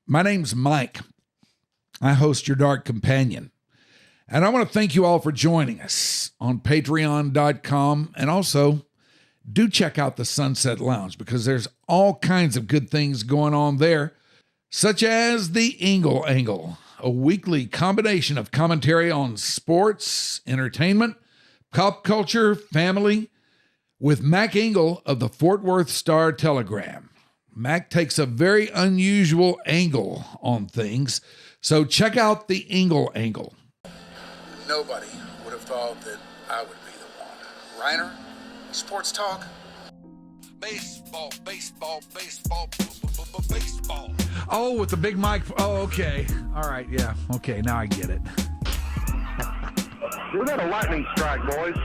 My name's Mike. I host Your Dark Companion. And I want to thank you all for joining us on patreon.com. And also, do check out the Sunset Lounge because there's all kinds of good things going on there, such as the Ingle Angle, a weekly combination of commentary on sports, entertainment, pop culture, family, with Mac Ingle of the Fort Worth Star-Telegram. Mac takes a very unusual angle on things, so check out the Ingle Angle. Nobody would have thought that I would be the one. Rhyner, sports talk. Baseball, baseball, baseball, baseball. Oh, with the big mic. Oh, okay. All right, yeah. Okay, now I get it. We had a lightning strike, boys.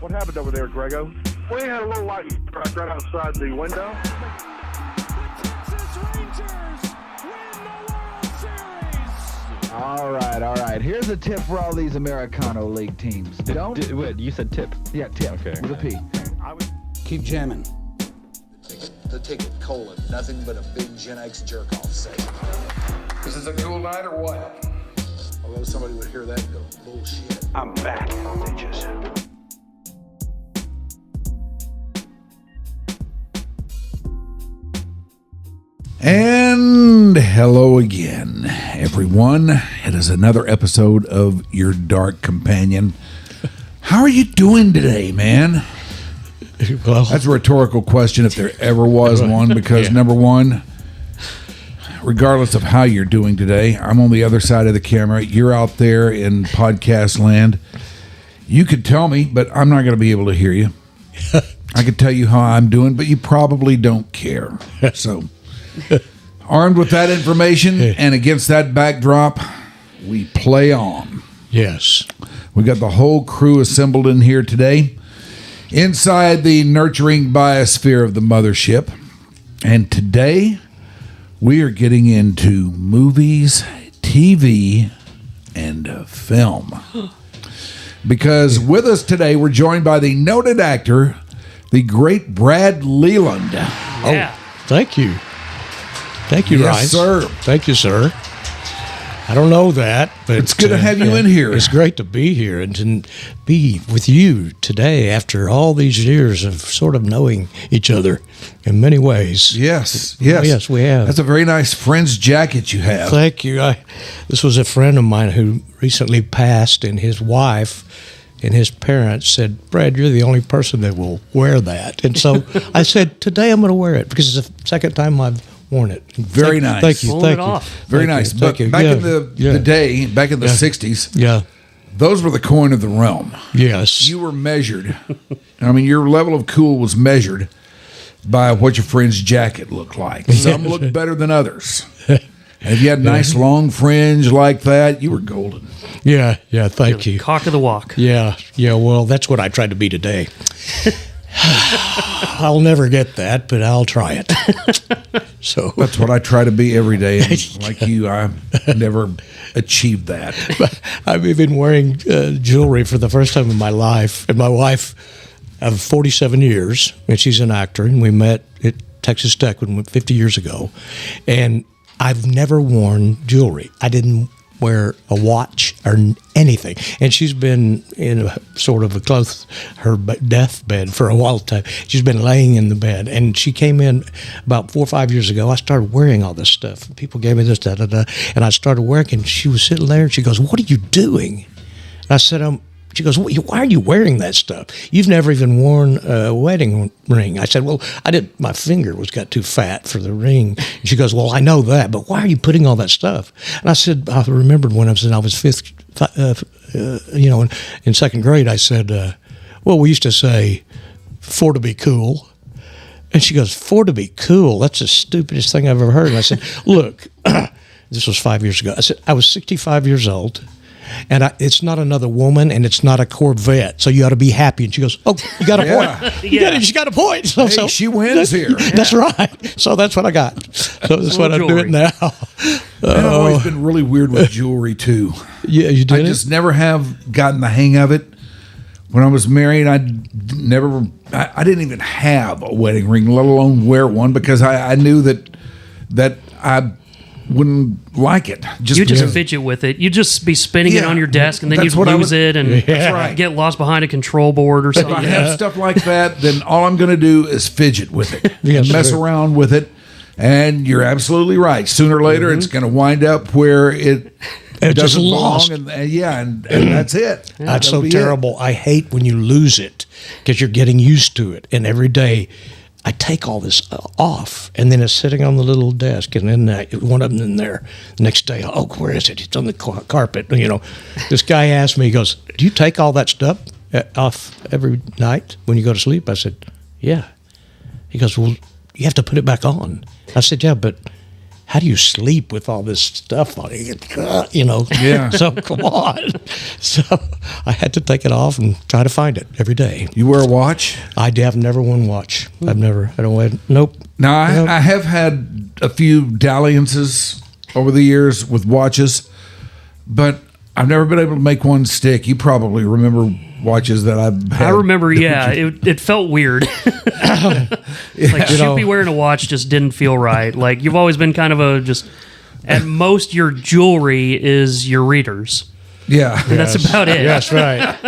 What happened over there, Grego? We had a little lightning strike right outside the window. The Texas Rangers win the World Series. All right. Here's a tip for all these Americano League teams. Wait, you said tip? Yeah, tip. Okay. With a P. Keep jamming. The ticket, colon, nothing but a big Gen X jerk-off session. This is a cool night or what? Although somebody would hear that and go, bullshit. I'm back, bitches. And hello again, everyone. It is another episode of Your Dark Companion. How are you doing today, man? Well, That's a rhetorical question if there ever was one, because number one, regardless of how you're doing today, I'm on the other side of the camera. You're out there in podcast land. You could tell me, but I'm not going to be able to hear you. I could tell you how I'm doing, but you probably don't care. So, armed with that information and against that backdrop, we play on. yes. We got the whole crew assembled in here today inside the nurturing biosphere of the mothership. And today we are getting into movies, TV, and film. Because with us today, we're joined by the noted actor, the great Brad Leland. Yeah. Thank you. Thank you, Yes, Ryan. sir. Thank you, sir. I don't know that, but It's good to have you in here. It's great to be here and to be with you today after all these years of sort of knowing each other in many ways. Yes. Yes, we have. That's a very nice friend's jacket you have. Thank you. This was a friend of mine who recently passed, and his wife and his parents said, "Brad, you're the only person that will wear that." And so I said, "Today I'm going to wear it because it's the second time I've worn it." Very nice. Thank you. Pulling Thank it you. off. Very Thank nice. you, But thank you. back Yeah, in the yeah. day, back in the 60s, Yeah. those were the coin of the realm. Yes. You were measured. I mean, your level of cool was measured by what your friend's jacket looked like. Some looked better than others. And if you had nice long fringe like that, you were golden. Yeah. Thank you. Cock of the walk. Yeah. Well, that's what I tried to be today. I'll never get that, but I'll try it. So That's what I try to be every day. And like you, I never achieved that. I've even wearing jewelry for the first time in my life. And my wife of 47 years, and she's an actor, and we met at Texas Tech 50 years ago. And I've never worn jewelry. I didn't wear a watch or anything. And she's been in a sort of her deathbed for a while time. She's been laying in the bed. And she came in about 4 or 5 years ago. I started wearing all this stuff. People gave me this, da-da-da. And I started wearing, and she was sitting there, and she goes, "What are you doing?" And I said, She goes, "Why are you wearing that stuff? You've never even worn a wedding ring." I said, "Well, I did. My finger got too fat for the ring." And she goes, "Well, I know that, but why are you putting all that stuff?" And I said, I remembered when I was fifth, in second grade. I said, "Well, we used to say, for to be cool." And she goes, "For to be cool? That's the stupidest thing I've ever heard." And I said, "Look," this was 5 years ago. I said, "I was 65 years old. And it's not another woman, and it's not a Corvette, so you ought to be happy." And she goes, "Oh, you got a point." She got a point. So, Hey, she wins here. That's right. So that's what I got. So that's what I'm doing now. And I've always been really weird with jewelry, too. Yeah, you did I just never have gotten the hang of it. When I was married, I didn't even have a wedding ring, let alone wear one, because I knew that that I wouldn't like it. You just fidget with it. You'd just be spinning it on your desk, and then you'd lose it and get lost behind a control board or something. If I have stuff like that, then all I'm going to do is fidget with it, and mess around with it. And you're absolutely right. Sooner or later, it's going to wind up where it doesn't belong, and that's it. That's so terrible. I hate when you lose it because you're getting used to it, and every day I take all this off, and then it's sitting on the little desk, and then one of them in there. The next day, oh, where is it? It's on the carpet. You know, this guy asked me, he goes, "Do you take all that stuff off every night when you go to sleep?" I said, "Yeah." He goes, "Well, you have to put it back on." I said, "Yeah, but how do you sleep with all this stuff on it?" You know? Yeah. So come on. So I had to take it off and try to find it every day. You wear a watch? I have never worn a watch. I don't wear, nope. Now, I have had a few dalliances over the years with watches, but I've never been able to make one stick. You probably remember watches that I've had. I remember, it felt weird. Like, should be wearing a watch just didn't feel right. Like, you've always been kind of at most, your jewelry is your readers. Yeah. And that's about it. That's right.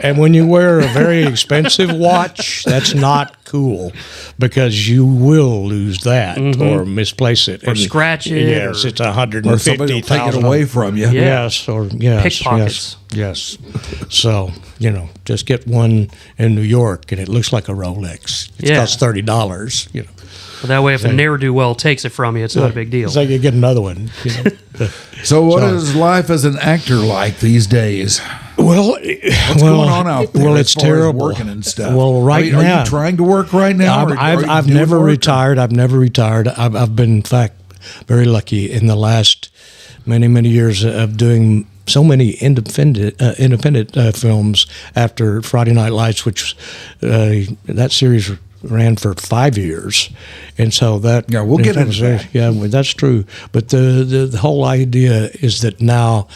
And when you wear a very expensive watch, that's not cool because you will lose that or misplace it. Or scratch it. Yes, it's $150,000. Or somebody will take it away from you. Yeah. Yes, or yes. Pickpockets. Yes. So, just get one in New York and it looks like a Rolex. It costs $30, Well, that way, if a ne'er-do-well takes it from you, it's not a big deal. It's like you get another one. So what is life as an actor like these days? Well, what's going on out there? Well, as it's far as terrible. Working and stuff. Well, right now, now, are you trying to work right now? I've never retired. I've never retired. I've been, in fact, very lucky in the last many years of doing so many independent films after Friday Night Lights, which that series ran for 5 years, and so that we'll get into that. Yeah, well, that's true. But the whole idea is that now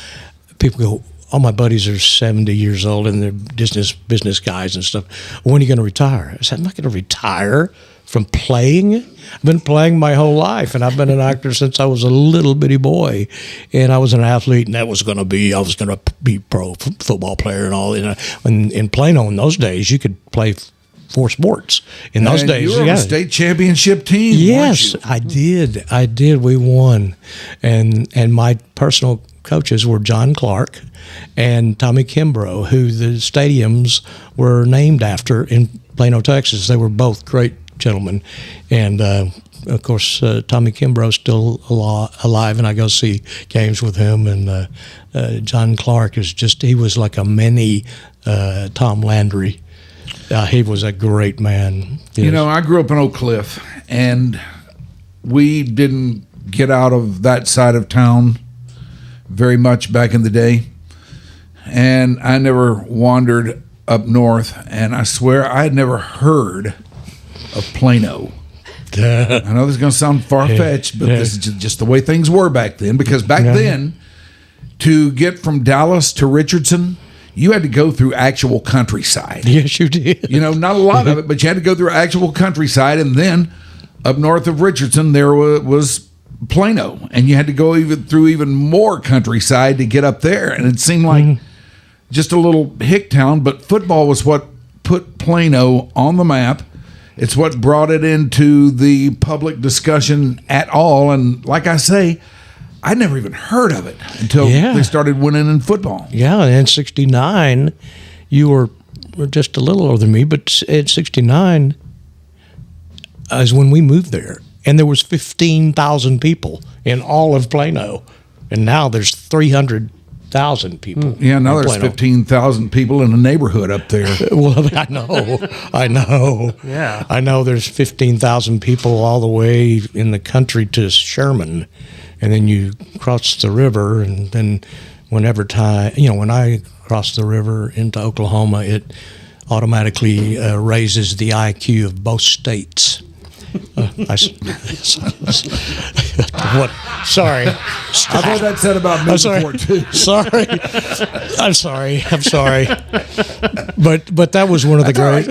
people go, all my buddies are 70 years old and they're business guys and stuff. When are you going to retire? I said, I'm not going to retire from playing. I've been playing my whole life, and I've been an actor since I was a little bitty boy, and I was an athlete, and I was going to be pro football player and all. And in Plano in those days, you could play 4 sports. In those days, you were on a state championship team. Yes, I did. We won, and my personal coaches were John Clark and Tommy Kimbrough, who the stadiums were named after in Plano, Texas. They were both great gentlemen, and of course Tommy Kimbrough's still alive, and I go see games with him. And John Clark he was like a mini Tom Landry. He was a great man. Yes. I grew up in Oak Cliff, and we didn't get out of that side of town very much back in the day. And I never wandered up north, and I swear I had never heard of Plano. I know this is going to sound far-fetched, but this is just the way things were back then, because back then, to get from Dallas to Richardson, you had to go through actual countryside. Yes, you did. Not a lot of it, but you had to go through actual countryside, and then up north of Richardson, there was Plano, and you had to go through even more countryside to get up there, and it seemed like just a little hick town, but football was what put Plano on the map. It's what brought it into the public discussion at all, and like I say, I never even heard of it until they started winning in football. Yeah, and in '69, you were just a little older than me, but at '69 is when we moved there. And there was 15,000 people in all of Plano. And now there's 300,000 people. Yeah, now there's 15,000 people in the neighborhood up there. Well, I know. Yeah. I know there's 15,000 people all the way in the country to Sherman. And then you cross the river, and then when I cross the river into Oklahoma, it automatically raises the IQ of both states. What? Sorry. I've heard that said about me before too. Sorry. I'm sorry. But that was one of the great.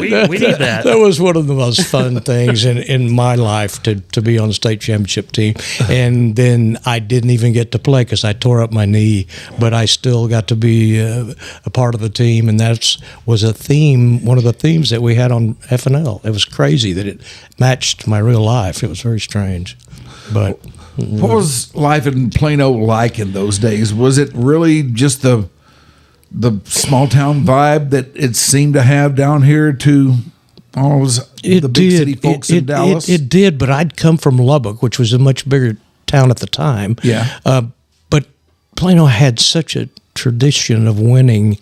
We need that. That was one of the most fun things in my life to be on the state championship team. And then I didn't even get to play because I tore up my knee, but I still got to be a part of the team, and that was a theme, one of the themes that we had on FNL. It was crazy that it matched my real life. It was very strange. But what was life in Plano like in those days? Was it really just the small town vibe that it seemed to have down here to all the big city folks in Dallas? It did, but I'd come from Lubbock, which was a much bigger town at the time. Yeah. But Plano had such a tradition of winning,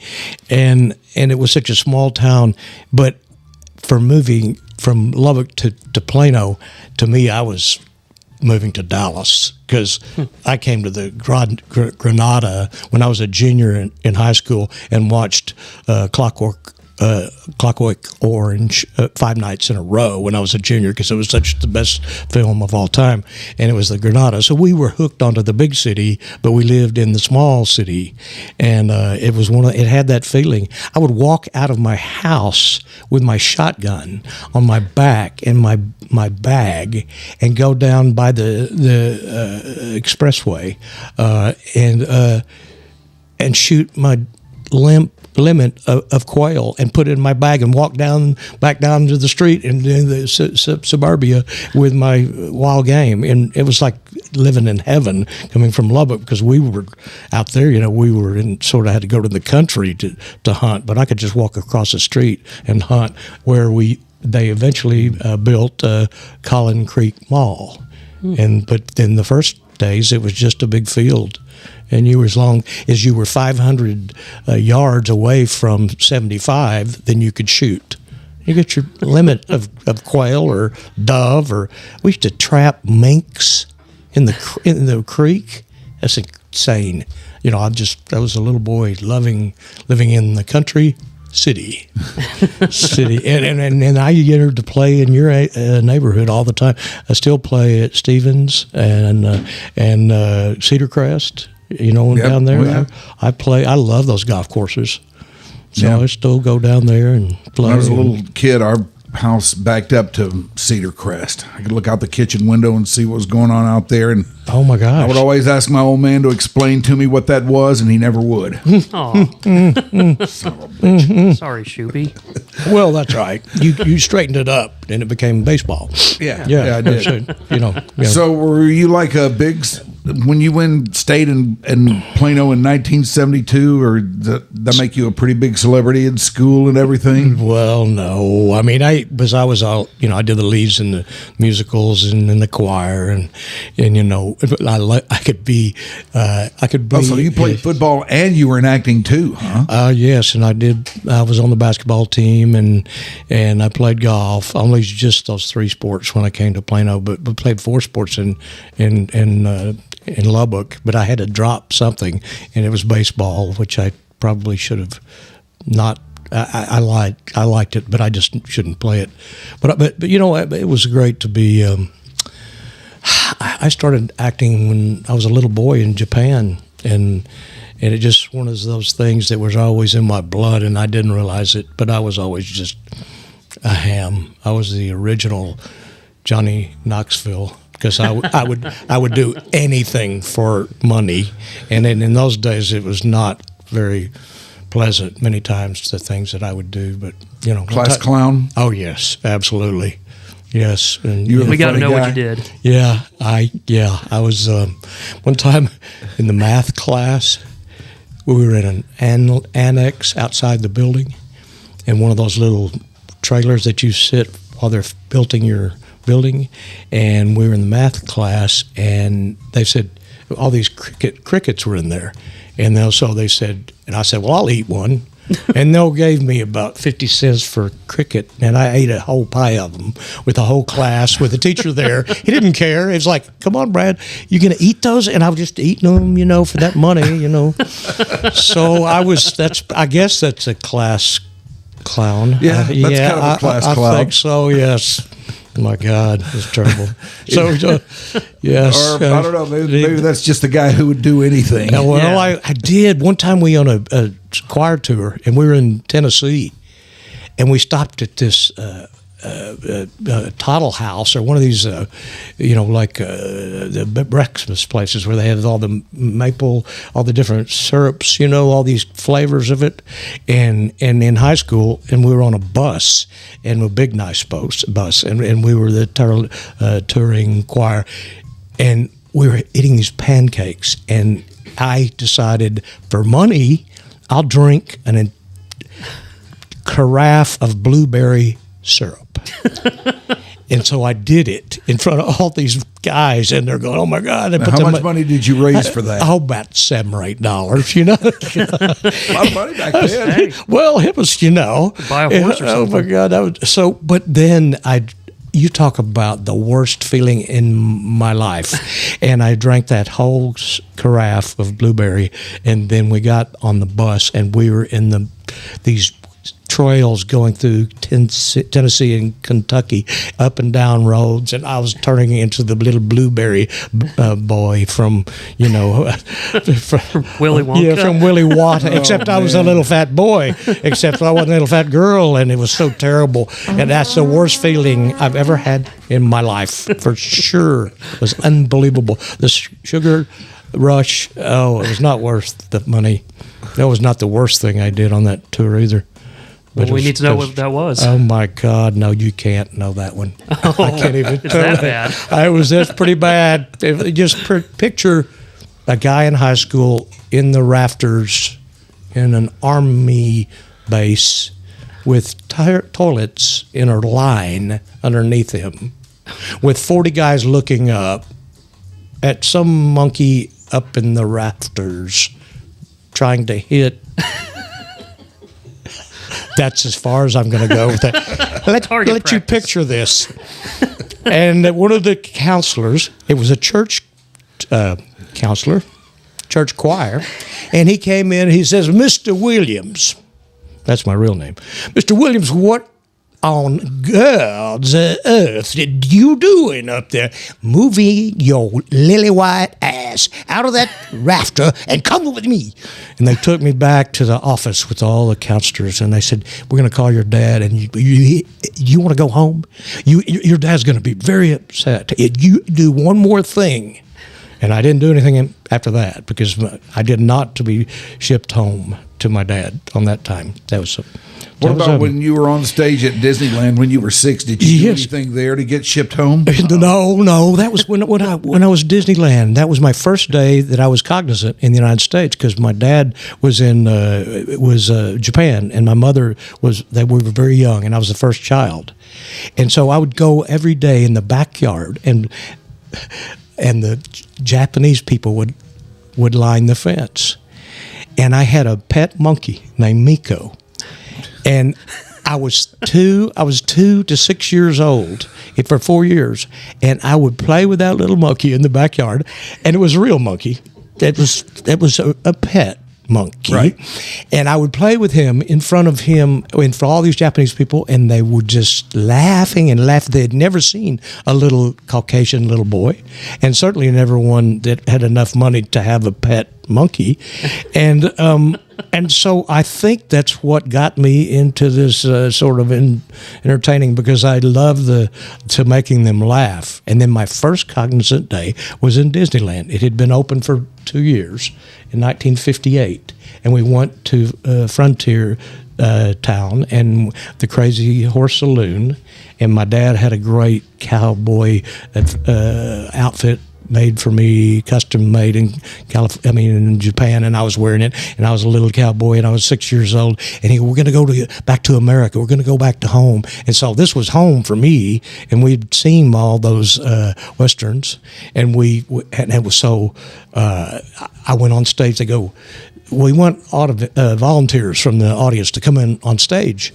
and it was such a small town. But for moving from Lubbock to Plano, to me, I was moving to Dallas because I came to the Granada when I was a junior in high school and watched Clockwork Orange 5 nights in a row when I was a junior because it was such the best film of all time, and it was the Granada. So we were hooked onto the big city, but we lived in the small city, and it was it had that feeling. I would walk out of my house with my shotgun on my back and my bag and go down by the expressway and shoot my limit of quail and put it in my bag and walk back down to the street in the suburbia with my wild game. And it was like living in heaven coming from Lubbock because we were out there, we were had to go to the country to hunt, but I could just walk across the street and hunt where they eventually built Collin Creek Mall. But in the first days it was just a big field. And you were as long as you were 500 yards away from 75, then you could shoot. You get your limit of quail or dove, or we used to trap minks in the creek. That's insane. I was a little boy living in the country city, and I get to play in your neighborhood all the time. I still play at Stevens and Cedar Crest. Down there. Oh, yeah. I play. I love those golf courses. So I still go down there and play. When I was a little kid, our house backed up to Cedar Crest. I could look out the kitchen window and see what was going on out there. And oh my gosh, I would always ask my old man to explain to me what that was, and he never would. Son of a bitch. Sorry, Shoopy. Well, that's right. You straightened it up, and it became baseball. Yeah, I did. So, So were you like a big when you stayed in Plano in 1972, or that make you a pretty big celebrity in school and everything? Well, no. I mean, I did the leads in the musicals and in the choir, and I could be. Oh, so you played football and you were in acting too, huh? Yes, and I did. I was on the basketball team, and I played golf. Only just those 3 sports when I came to Plano, but played 4 sports in Lubbock. But I had to drop something, and it was baseball, which I probably should have not. I liked it, but I just shouldn't play it. But it was great to be. I started acting when I was a little boy in Japan, and it just one of those things that was always in my blood, and I didn't realize it. But I was always just a ham. I was the original Johnny Knoxville. Because I would do anything for money, and in those days it was not very pleasant. Many times the things that I would do, but class clown. Oh yes, absolutely, yes. And we got to know what you did. Yeah, I was one time in the math class. We were in an annex outside the building, and one of those little trailers that you sit while they're building your building, and we were in the math class, and they said all these crickets were in there, and so they said, and I said, well, I'll eat one, and they gave me about 50 cents for cricket, and I ate a whole pie of them with the whole class with the teacher there. He didn't care. It was like, come on, Brad, you gonna eat those? And I was just eating them, for that money, So I guess that's a class clown. Yeah, that's kind of a class clown. I think so, yes. My God, it was terrible. Yes. Or I don't know. Maybe that's just the guy who would do anything. Well, I did. One time we on a choir tour, and we were in Tennessee, and we stopped at this Toddle House, or one of these, the breakfast places where they have all the maple, all the different syrups, all these flavors of it. And in high school, and we were on a bus, and a big nice bus, and we were the touring choir, and we were eating these pancakes, and I decided for money, I'll drink a carafe of blueberry syrup. And so I did it in front of all these guys, and they're going, "Oh my God!" Now, how much money did you raise for that? Oh, about $7 or $8. A lot of money back then. Well, it was, buy a horse or something. Oh my God, that was so. But then you talk about the worst feeling in my life, and I drank that whole carafe of blueberry, and then we got on the bus, and we were in these trails going through Tennessee and Kentucky, up and down roads, and I was turning into the little blueberry boy from Willy Wonka. Yeah, from Willy Wonka. Except I was a little fat boy. Except I wasn't a little fat girl, and it was so terrible. And that's the worst feeling I've ever had in my life, for sure. It was unbelievable. The sugar rush. Oh, it was not worth the money. That was not the worst thing I did on that tour either. Well, we need to know what that was. Oh my God! No, you can't know that one. Oh, I can't even. It's that bad. That's pretty bad. Just picture a guy in high school in the rafters in an army base with toilets in a line underneath him, with 40 guys looking up at some monkey up in the rafters trying to hit. That's as far as I'm going to go with that. Let you picture this. And one of the counselors, it was a church counselor, church choir, and he came in and he says, "Mr. Williams," that's my real name, "Mr. Williams, what on God's earth did you doing up there? Moving your lily white ass out of that rafter and come with me." And they took me back to the office with all the counselors, and they said, "We're going to call your dad, and you want to go home? Your dad's going to be very upset. You do one more thing." And I didn't do anything after that, because I did not to be shipped home to my dad on that time. That was What about when you were on stage at Disneyland when you were 6? Did you do anything there to get shipped home? No. That was when I was Disneyland. That was my first day that I was cognizant in the United States, because my dad was in Japan, and my mother was. We were very young, and I was the first child, and so I would go every day in the backyard, and the Japanese people would line the fence, and I had a pet monkey named Miko. And I was 2 to 6 years old for 4 years, and I would play with that little monkey in the backyard, and it was a real monkey. That was a pet monkey, right? And I would play with him in front of him and for all these Japanese people, and they were just laughing and laughing. They had never seen a little Caucasian little boy, and certainly never one that had enough money to have a pet monkey, and so I think that's what got me into this sort of entertaining, because I love to making them laugh. And then my first cognizant day was in Disneyland. It had been open for 2 years in 1958, and we went to Frontier Town and the Crazy Horse Saloon, and my dad had a great cowboy outfit made for me, custom made in Japan, and I was wearing it, and I was a little cowboy, and I was 6 years old, and we're going to go back to America. We're going to go back to home. And so this was home for me, and we'd seen all those Westerns, and it was so, I went on stage. They go, "We want volunteers from the audience to come in on stage."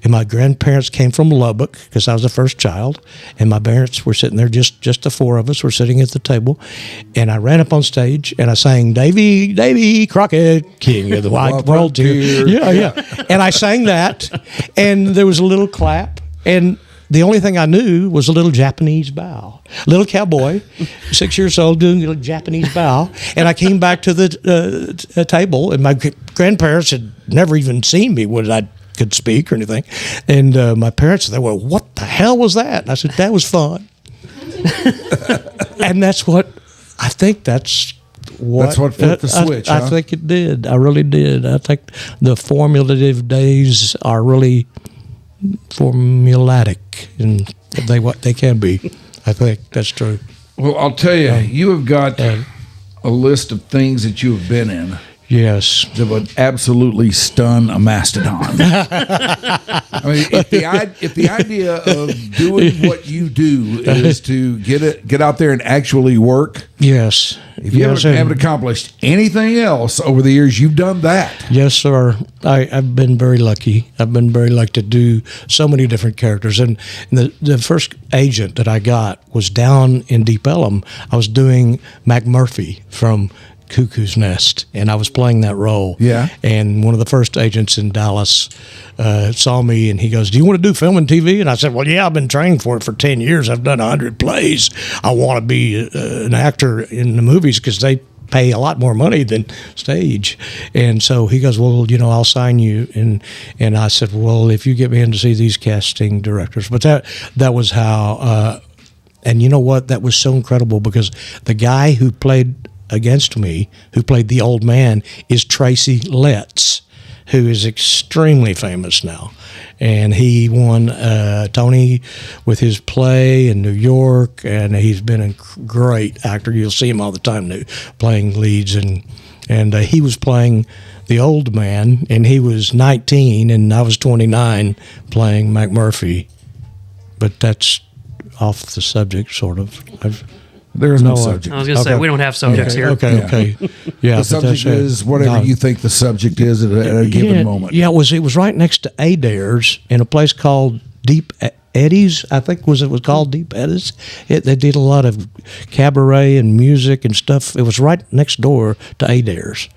And my grandparents came from Lubbock, because I was the first child, and my parents were sitting there, just the four of us were sitting at the table, and I ran up on stage and I sang Davy Crockett, King of the White Frontier. Yeah. And I sang that, and there was a little clap, and the only thing I knew was a little Japanese bow. Little cowboy, 6 years old, doing a little Japanese bow. And I came back to the table, and my grandparents had never even seen me when I could speak or anything. And my parents said, well, what the hell was that? And I said, that was fun. And that's what, I think that's what flipped the switch, I think it did. I really did. I think the formulative days are really formulatic, and they can be. I think that's true. Well, I'll tell you, you have got a list of things that you have been in. Yes. That would absolutely stun a mastodon. I mean, if the idea of doing what you do is to get out there and actually work. Yes. If you haven't accomplished anything else over the years, you've done that. Yes, sir. I've been very lucky. I've been very lucky to do so many different characters. And the first agent that I got was down in Deep Ellum. I was doing McMurphy from Cuckoo's Nest, and I was playing that role. Yeah. And one of the first agents in Dallas saw me, and he goes, do you want to do film and TV? And I said, well, yeah, I've been training for it for 10 years. I've done 100 plays. I want to be an actor in the movies because they pay a lot more money than stage. And so he goes, well, I'll sign you. And I said, well, if you get me in to see these casting directors. But that was how, and you know what? That was so incredible because the guy who played against me, who played the old man, is Tracy Letts, who is extremely famous now. And he won Tony with his play in New York, and he's been a great actor. You'll see him all the time now, playing leads. And he was playing the old man, and he was 19, and I was 29 playing McMurphy. But that's off the subject, sort of. There is no subject. I was going to say, we don't have subjects here. Okay. Yeah, the subject is whatever you think the subject is at a given moment. Yeah, it was right next to Adair's in a place called Deep Eddies, I think it was called Deep Eddies. They did a lot of cabaret and music and stuff. It was right next door to Adair's.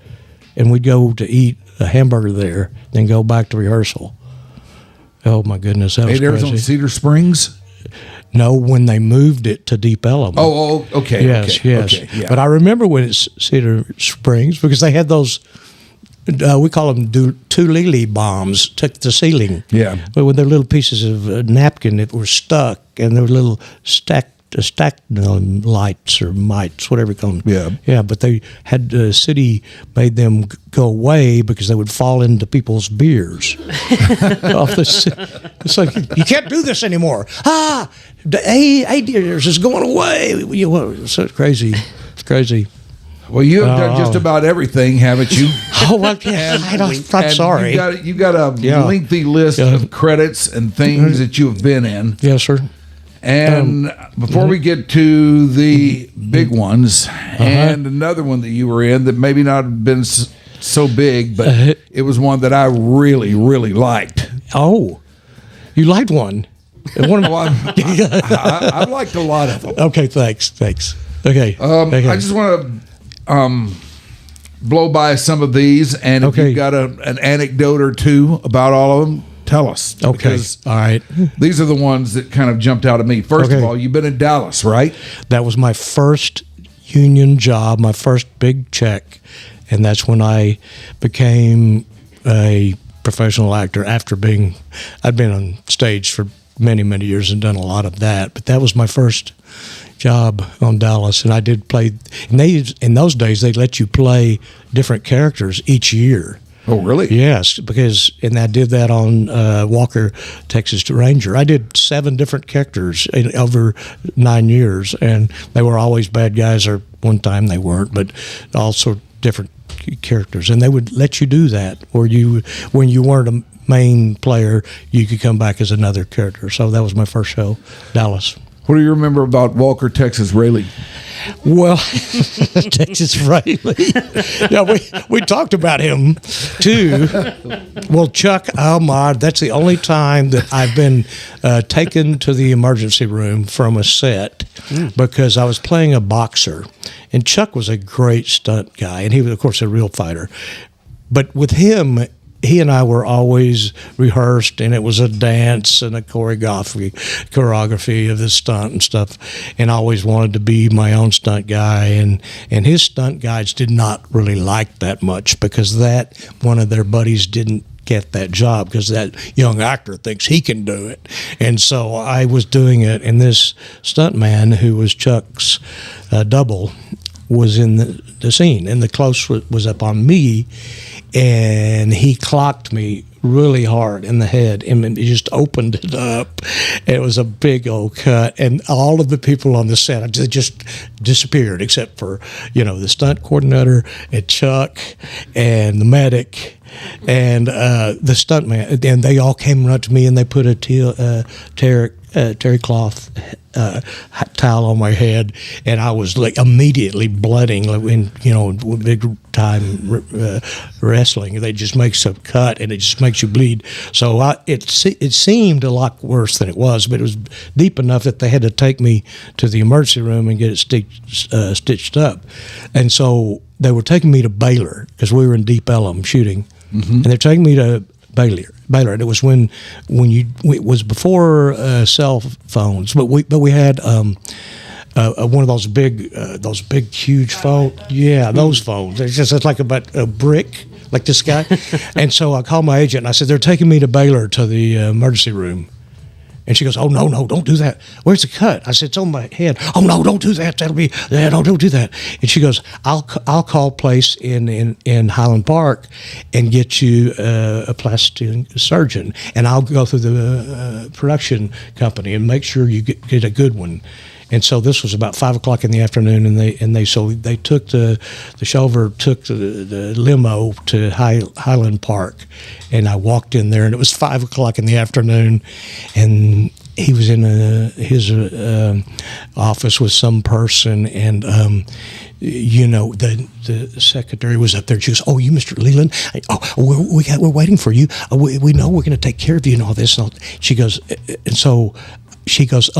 And we'd go to eat a hamburger there, then go back to rehearsal. Oh, my goodness, that was Adair's crazy. on Cedar Springs? No, when they moved it to Deep Ellum. Oh, okay. Yes. Okay, yeah. But I remember when it's Cedar Springs because they had those, we call them Tulili bombs, took the ceiling. Yeah. But with their little pieces of napkin that were stuck, and there were little stacked lights or mites, whatever you call them. Yeah. Yeah, but they had, the city made them go away because they would fall into people's beers. It's like, you can't do this anymore. The Adair's is going away. It's so crazy. It's crazy. Well, you have done just about everything, haven't you? Oh, well, yeah, I'm sorry. You've got a lengthy list of credits and things that you have been in. Yes, sir. And before we get to the big ones, and another one that you were in that maybe not have been so big, but it was one that I really, really liked. Oh, you liked one? I liked a lot of them. Okay, thanks. Okay. I just want to blow by some of these, and if you've got an anecdote or two about all of them, tell us. Okay. Because all right. These are the ones that kind of jumped out at me. First of all, you've been in Dallas, right? That was my first union job, my first big check, and that's when I became a professional actor after I'd been on stage for many, many years and done a lot of that, but that was my first job on Dallas, and I did play, and in those days, they let you play different characters each year. Oh, really? Yes, and I did that on Walker, Texas Ranger. I did 7 different characters over 9 years, and they were always bad guys, or one time they weren't, but also different characters. And they would let you do that, or when you weren't a main player, you could come back as another character. So that was my first show, Dallas. What do you remember about Walker, Texas Rayleigh? Well, Texas Rayleigh. Yeah, we talked about him too. Well, Chuck, oh my, that's the only time that I've been taken to the emergency room from a set because I was playing a boxer, and Chuck was a great stunt guy, and he was, of course, a real fighter. But with him, he and I were always rehearsed, and it was a dance and a choreography of the stunt and stuff, and I always wanted to be my own stunt guy, and his stunt guys did not really like that much because that one of their buddies didn't get that job because that young actor thinks he can do it. And so I was doing it, and this stuntman who was Chuck's double was in the scene, and the close was up on me, and he clocked me really hard in the head, and he just opened it up. It was a big old cut, and all of the people on the set just disappeared except for the stunt coordinator and Chuck and the medic and the stuntman, and they all came right to me, and they put a terry cloth towel on my head, and I was like immediately blooding. In big time wrestling, they just makes a cut and it just makes you bleed. So it seemed a lot worse than it was, but it was deep enough that they had to take me to the emergency room and get it stitched up. And so they were taking me to Baylor because we were in Deep Ellum shooting, and they're taking me to Baylor, and it was when it was before cell phones, but we had one of those big huge phones. Yeah, those phones. It's like about a brick, like this guy. And so I called my agent and I said, they're taking me to Baylor to the emergency room. And she goes, oh, no, don't do that. Where's the cut? I said, it's on my head. Oh, no, don't do that. That'll be, no, don't do that. And she goes, I'll call a place in Highland Park and get you a plastic surgeon. And I'll go through the production company and make sure you get a good one. And so this was about 5 o'clock in the afternoon, and they took the chauffeur took the limo to Highland Park, and I walked in there, and it was 5 o'clock in the afternoon, and he was in his office with some person, and the secretary was up there. She goes, "Oh, you, Mr. Leland? We're waiting for you. We know we're going to take care of you and all this." And all. She goes, and so she goes,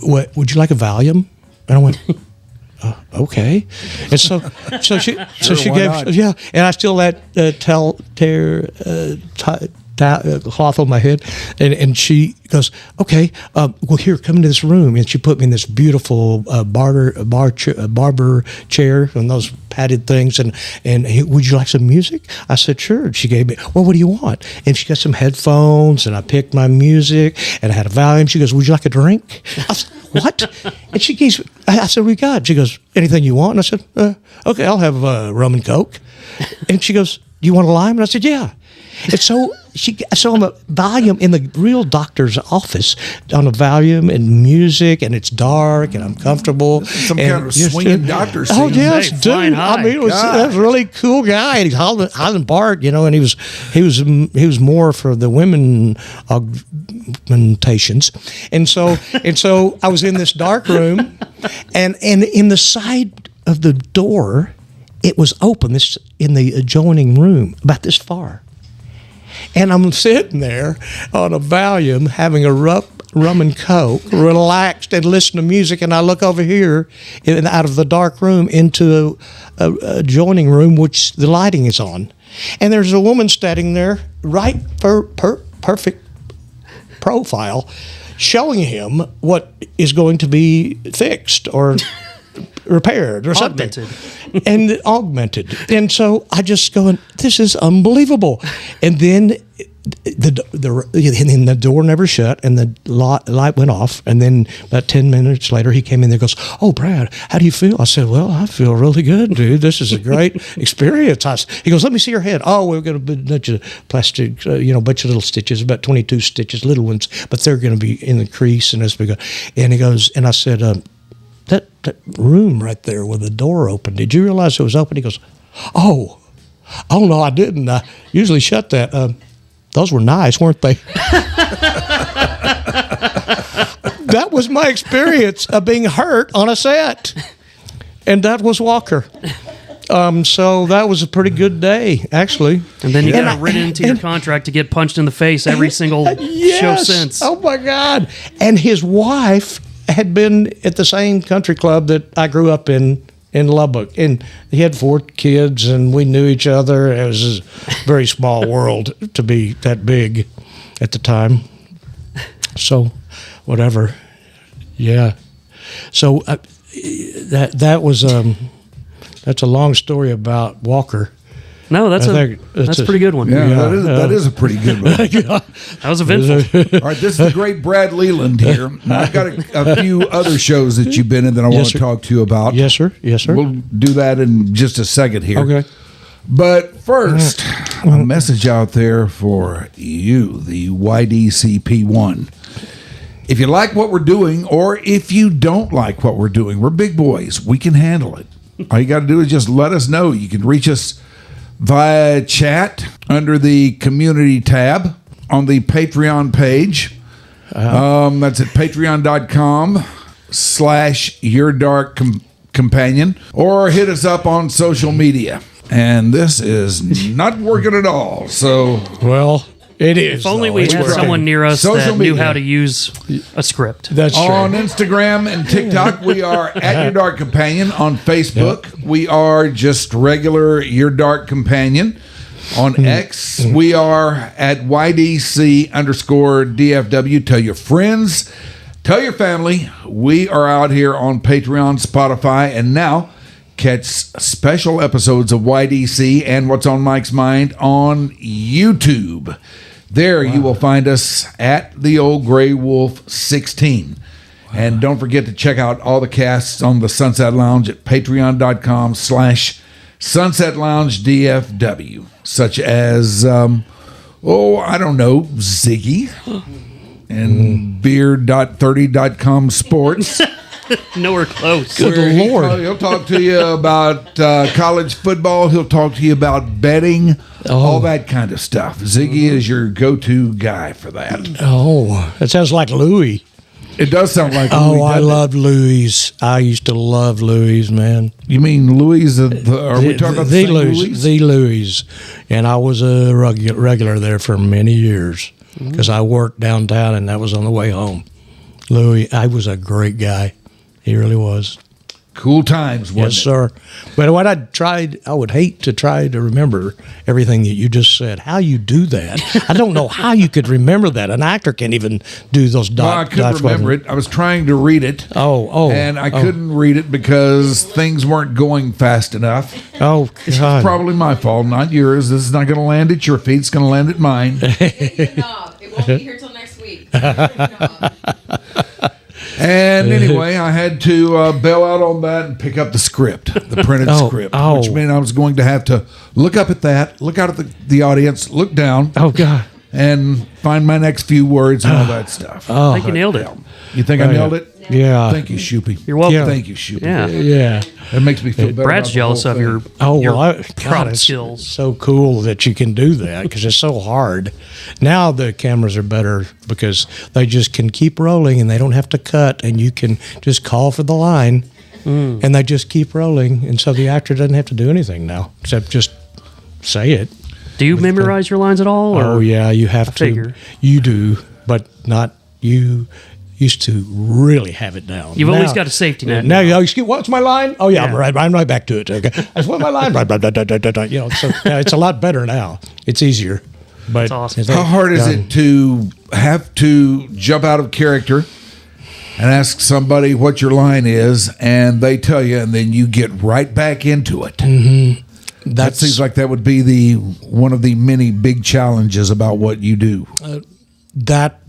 "What would you like a Valium?" And I went, "Okay." And so she gave, and I still had cloth on my head, and she goes, "Okay, well, here, come into this room." And she put me in this beautiful barber chair and those padded things, and would you like some music? I said, sure. And she gave me, well, what do you want? And she got some headphones, and I picked my music, and I had a Valium. She goes, would you like a drink? I said, what? And she gave, I said, we got. She goes, anything you want? And I said, okay, I'll have rum and Coke. And she goes, do you want a lime? And I said, yeah. And so I'm a Valium in the real doctor's office on a Valium and music, and it's dark, and I'm comfortable. Some kind of swinging doctor scene. Oh yes, dude! I mean, that was a really cool guy. He's Highland Park, and he was more for the women augmentations, and so I was in this dark room, and in the side of the door, it was open. This in the adjoining room, about this far. And I'm sitting there on a Valium having a rum and Coke, relaxed and listening to music, and I look over here out of the dark room into a adjoining room which the lighting is on. And there's a woman standing there, right perfect profile, showing him what is going to be fixed or repaired or something. Augmented. And so I just going, this is unbelievable. And then the door never shut, and the light went off. And then about 10 minutes later, he came in there and goes, oh, Brad, how do you feel? I said, well, I feel really good, dude. This is a great experience. He goes, let me see your head. Oh, we're going to put a bunch of plastic, bunch of little stitches, about 22 stitches, little ones, but they're going to be in the crease. And this big. And he goes, and I said, that room right there with the door open, did you realize it was open? He goes, oh no, I didn't. I usually shut that. Those were nice, weren't they? That was my experience of being hurt on a set. And that was Walker. So that was a pretty good day, actually. And then you got written into your contract to get punched in the face every single show since. Oh, my God. And his wife had been at the same country club that I grew up in in Lubbock, and he had 4 kids, and we knew each other. It was a very small world to be that big at the time. So, whatever. Yeah. So that was that's a long story about Walker. No, that's a pretty good one. Yeah, that is a pretty good one. That was eventful. All right, this is the great Brad Leland here. Now, I've got a few other shows that you've been in that I want to talk to you about. Yes, sir. Yes, sir. We'll do that in just a second here. Okay. But first, a message out there for you, the YDCP1. If you like what we're doing, or if you don't like what we're doing, we're big boys. We can handle it. All you got to do is just let us know. You can reach us via chat under the community tab on the Patreon page. That's at patreon.com/yourdarkcompanion, or hit us up on social media. And this is not working at all. So, well, it is. If only we had someone near us that knew how to use a script. That's true. On Instagram and TikTok, we are at Your Dark Companion. On Facebook, we are just regular Your Dark Companion. On X, we are at YDC_DFW. Tell your friends, tell your family. We are out here on Patreon, Spotify, and now catch special episodes of YDC and What's on Mike's Mind on YouTube. There you will find us at the Old Gray Wolf 16. And don't forget to check out all the casts on the Sunset Lounge at patreon.com/Sunset Lounge DFW, such as, I don't know, Ziggy and beer.30.com sports. Nowhere close. Good Lord. He'll talk to you about college football. He'll talk to you about betting, all that kind of stuff. Ziggy is your go-to guy for that. Oh, that sounds like Louis. It does sound like Louis. Oh, I love Louis. I used to love Louis, man. You mean Louis? Are we talking about the Louis? The Louis. And I was a regular there for many years because I worked downtown, and that was on the way home. Louis, I was a great guy. He really was. Cool times, wasn't Yes, sir. But what I would hate to try to remember everything that you just said. How you do that? I don't know how you could remember that. An actor can't even do those dots. Well, I couldn't remember it. I was trying to read it. And I couldn't read it because things weren't going fast enough. Oh, God. It's probably my fault, not yours. This is not going to land at your feet. It's going to land at mine. It won't be here till next week. And anyway, I had to bail out on that and pick up the script, the printed script, which meant I was going to have to look up at that, look out at the audience, look down. Oh, God. And find my next few words and all that stuff. I think you nailed it. You think I nailed it? Yeah. Thank you, Shoopy. You're welcome. Thank you, Shoopy. Yeah. That makes me feel better. Brad's about jealous the of whole your thing. prop it's skills. So cool that you can do that because it's so hard. Now the cameras are better because they just can keep rolling and they don't have to cut, and you can just call for the line and they just keep rolling, and so the actor doesn't have to do anything now except just say it. Do you memorize your lines at all? Or? Oh yeah, you have to. Figure. You do, but not you. Used to really have it down. You've always got a safety net. Now, what's my line? Oh yeah, I'm right back to it. Okay, that's what my line. You know, so it's a lot better now. It's easier. But that's awesome. How hard is it to have to jump out of character and ask somebody what your line is, and they tell you, and then you get right back into it? Mm-hmm. That seems like that would be one of the many big challenges about what you do. That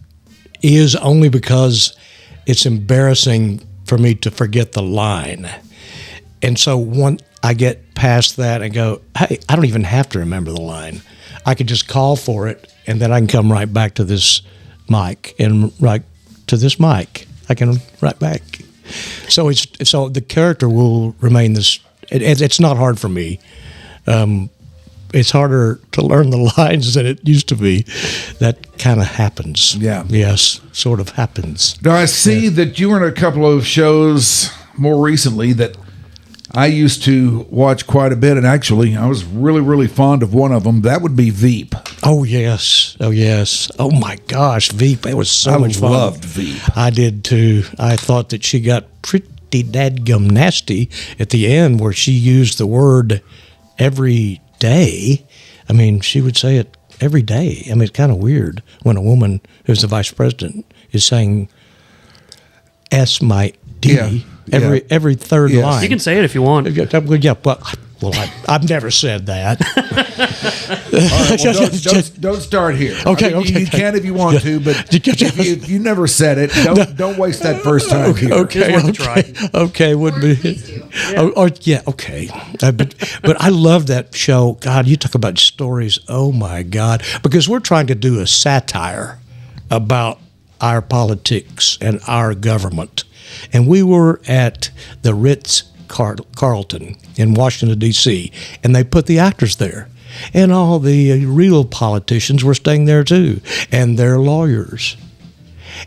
is only because it's embarrassing for me to forget the line. And so once I get past that and go, hey, I don't even have to remember the line. I could just call for it, and then I can come right back to this mic and right to this mic. I can right back. So the character will remain this. It's not hard for me. It's harder to learn the lines than it used to be. That kind of happens. Yeah. Yes, sort of happens. Now, I see that you were in a couple of shows more recently that I used to watch quite a bit, and actually, I was really, really fond of one of them. That would be Veep. Oh, yes. Oh, yes. Oh, my gosh, Veep. It was so much fun. I loved Veep. I did, too. I thought that she got pretty dadgum nasty at the end where she used the word every day. I mean, she would say it every day. I mean, it's kind of weird when a woman who's the vice president is saying S my D every third line. You can say it if you want. Yeah, well, I've never said that. All right, well, don't start here. Okay, I mean, you can if you want to, but if you never said it, don't waste that first time here. Okay, wouldn't be. Okay. But I love that show. God, you talk about stories. Oh my God, because we're trying to do a satire about our politics and our government, and we were at the Ritz-Carlton in Washington, D.C., and they put the actors there. And all the real politicians were staying there too, and their lawyers.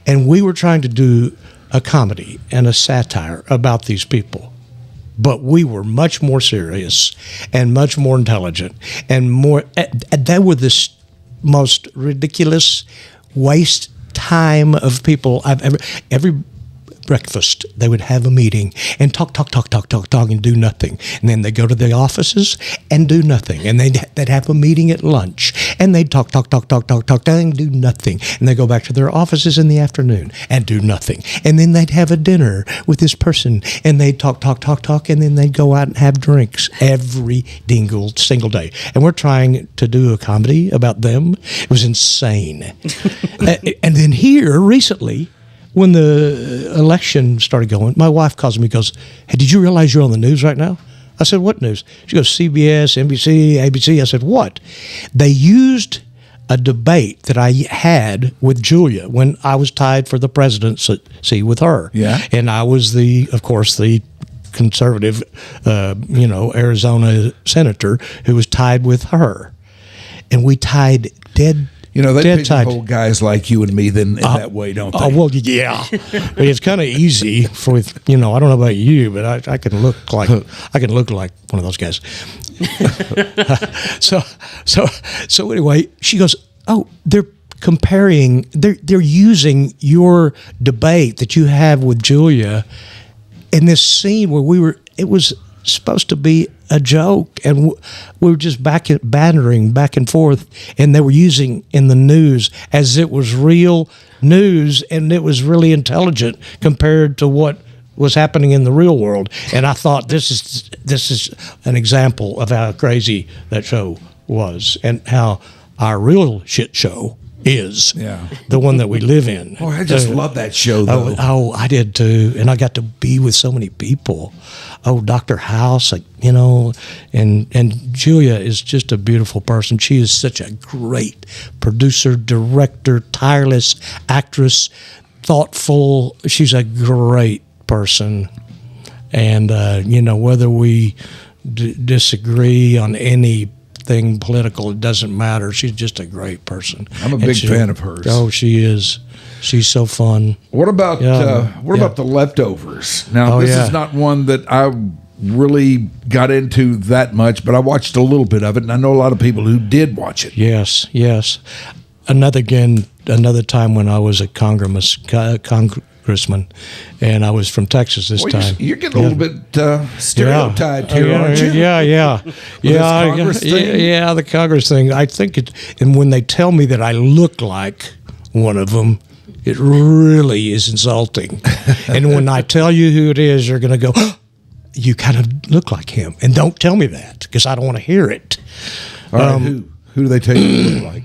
And we were trying to do a comedy and a satire about these people. But we were much more serious and much more intelligent and more. They were the most ridiculous waste time of people I've ever. Every breakfast, they would have a meeting and talk, and do nothing. And then they'd go to the offices and do nothing. And they'd have a meeting at lunch and they'd talk, and do nothing. And they'd go back to their offices in the afternoon and do nothing. And then they'd have a dinner with this person and they'd talk, and then they'd go out and have drinks every single day. And we're trying to do a comedy about them. It was insane. And then here recently, when the election started going, my wife calls me and goes, "Hey, did you realize you're on the news right now?" I said, "What news?" She goes, "CBS, NBC, ABC. I said, "What?" They used a debate that I had with Julia when I was tied for the presidency with her. Yeah. And I was of course, the conservative, Arizona senator who was tied with her. And we tied dead. They pigeonhole guys like you and me in that way, don't they? Oh, well, yeah. It's kind of easy for, I don't know about you, but I can look like one of those guys. So anyway, she goes, "Oh, they're comparing, they're using your debate that you have with Julia in this scene where it was supposed to be a joke, and we were just bantering back and forth, and they were using in the news as it was real news, and it was really intelligent compared to what was happening in the real world. And I thought this is an example of how crazy that show was and how our real shit show is the one that we live in. Oh, I just love that show, though. Oh, I did too, and I got to be with so many people. Oh, Dr. House, and Julia is just a beautiful person. She is such a great producer, director, tireless actress, thoughtful. She's a great person, and whether we disagree on anything political, it doesn't matter. She's just a great person. I'm a big fan of hers. Oh, she is. She's so fun. What about about The Leftovers? Now, this is not one that I really got into that much, but I watched a little bit of it, and I know a lot of people who did watch it. Yes. Another time when I was a congressman, and I was from Texas this time. You're getting a little bit stereotyped here, aren't you? Yeah. The Congress thing. I think and when they tell me that I look like one of them, it really is insulting. And when I tell you who it is, you're going to go, "Oh, you kind of look like him." And don't tell me that, because I don't want to hear it. All right, who do they tell you you look like?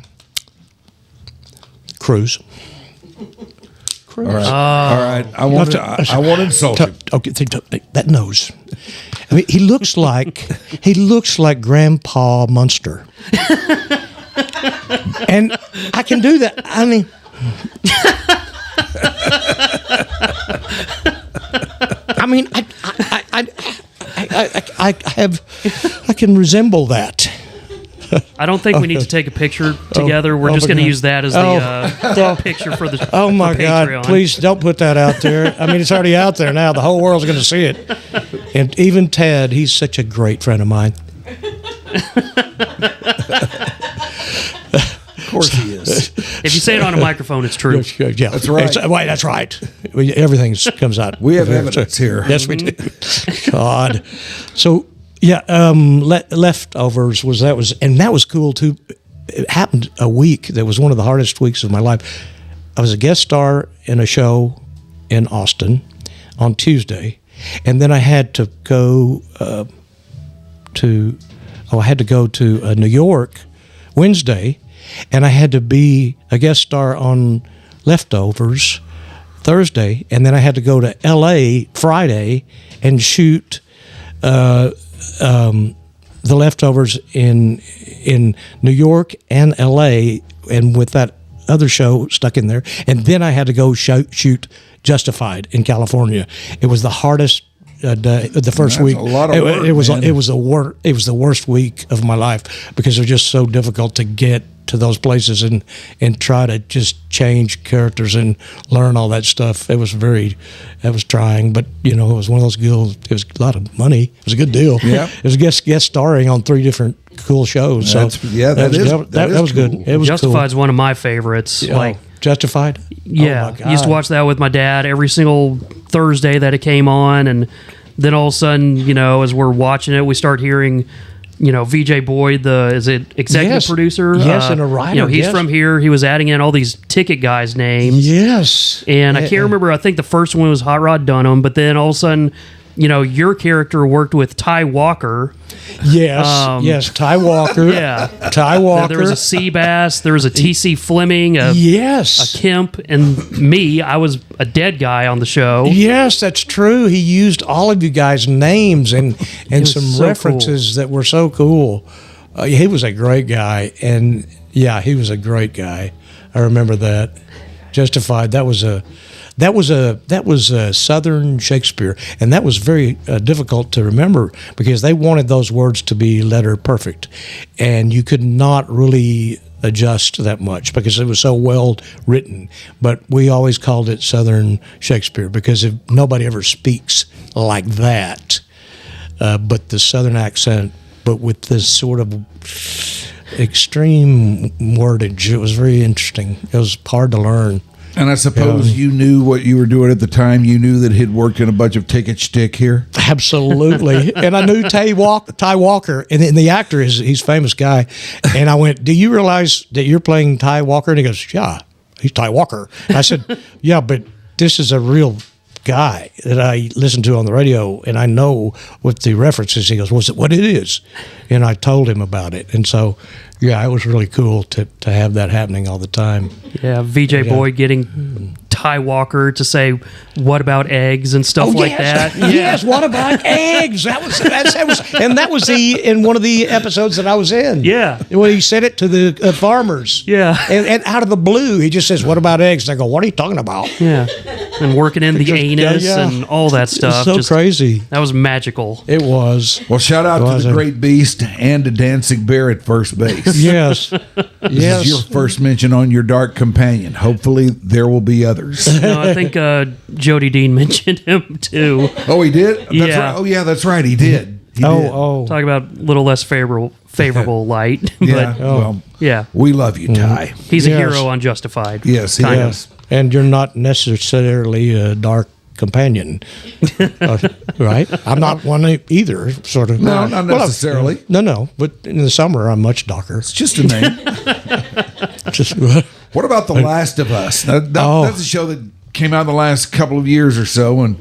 Cruz. All right. I want to insult him. Okay, that nose. I mean, he looks like Grandpa Munster. And I can do that. I mean, I can resemble that. I don't think we need to take a picture together. We're just going to use that as the picture for the Oh my for God! Patreon. Please don't put that out there. I mean, it's already out there now. The whole world's going to see it. And even Ted, he's such a great friend of mine. Of course he is. If you say it on a microphone, it's true. Yeah, That's right. That's right. Everything comes out. We have evidence here. Yes, we do. God. So yeah, Leftovers that was cool too. It happened a week that was one of the hardest weeks of my life. I was a guest star in a show in Austin on Tuesday, and then I had to go to New York Wednesday, and I had to be a guest star on Leftovers Thursday, and then I had to go to L.A. Friday and shoot the Leftovers in New York and L.A. and with that other show stuck in there, and then I had to go shoot Justified in California. It was the hardest day, the first week. A lot of work, it was the worst week of my life because they're just so difficult to get to those places and try to just change characters and learn all that stuff. It was trying, but it was one of those deals. It was a lot of money. It was a good deal. Yeah, it was guest starring on 3 different cool shows. So that was good. It was Justified's cool. one of my favorites. Justified. Yeah, oh my God. I used to watch that with my dad every single Thursday that it came on, and then all of a sudden, as we're watching it, we start hearing. VJ Boyd, is it executive producer? Yes, and a writer. He's from here. He was adding in all these ticket guys' names. Yes. And I can't remember. I think the first one was Hot Rod Dunham, but then all of a sudden, your character worked with Ty Walker. Yes, Ty Walker. Yeah. Ty Walker. There was a Seabass. There was a T.C. Fleming. A Kemp. And me, I was a dead guy on the show. Yes, that's true. He used all of you guys' names and some so references that were so cool. He was a great guy. And, he was a great guy. I remember that. Justified. That was a Southern Shakespeare, and that was very difficult to remember because they wanted those words to be letter perfect, and you could not really adjust that much because it was so well written. But we always called it Southern Shakespeare because nobody ever speaks like that, but the Southern accent, but with this sort of extreme wordage. It was very interesting. It was hard to learn. And I suppose you knew what you were doing at the time. You knew that he'd worked in a bunch of ticket shtick here. Absolutely. And I knew Ty Walker, and the actor he's a famous guy. And I went, "Do you realize that you're playing Ty Walker?" And he goes, "Yeah, he's Ty Walker." And I said, "Yeah, but this is a real guy that I listen to on the radio, and I know what the references." He goes, "Was it what it is?" And I told him about it. And so, it was really cool to have that happening all the time. Yeah, VJ Boyd getting Ty Walker to say, "What about eggs?" and stuff like that. Yes, what about eggs? That was in one of the episodes that I was in. Yeah, when he said it to the farmers. Yeah, and out of the blue, he just says, "What about eggs?" And I go, "What are you talking about?" Yeah, and working in the anus and all that stuff. It's so crazy. That was magical. It was. Well, shout out to the Great Beast and to Danzig Bear at first base. Yes. This is your first mention on Your Dark Companion. Hopefully, there will be others. No, I think Jody Dean mentioned him too. Oh, he did? That's yeah. Right. Oh, yeah, that's right. He did. Talk about a little less favorable light. But, yeah. We love you, Ty. He's a hero on Justified. Yes, he is. And you're not necessarily a dark companion, right? I'm not one either, sort of. No, not necessarily. No. But in the summer, I'm much darker. It's just a name. What about The Last of Us? That's a show that came out in the last couple of years or so, and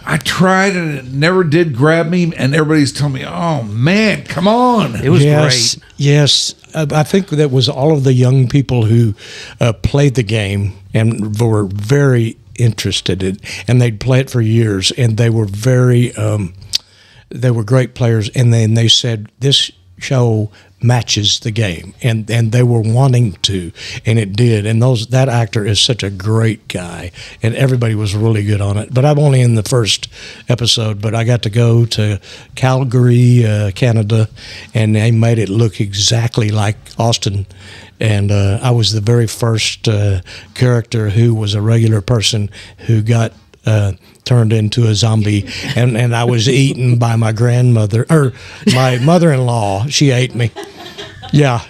I tried and it never did grab me. And everybody's telling me, "Oh man, come on!" It was great. Yes, I think that was all of the young people who played the game and were very interested in, and they'd play it for years, and they were they were great players, and then they said this show matches the game, and they were wanting to, and it did. And that actor is such a great guy, and everybody was really good on it. But I'm only in the first episode, but I got to go to Calgary, Canada, and they made it look exactly like Austin. And I was the very first character who was a regular person who got turned into a zombie, and I was eaten by my grandmother, or my mother-in-law. She ate me. Yeah.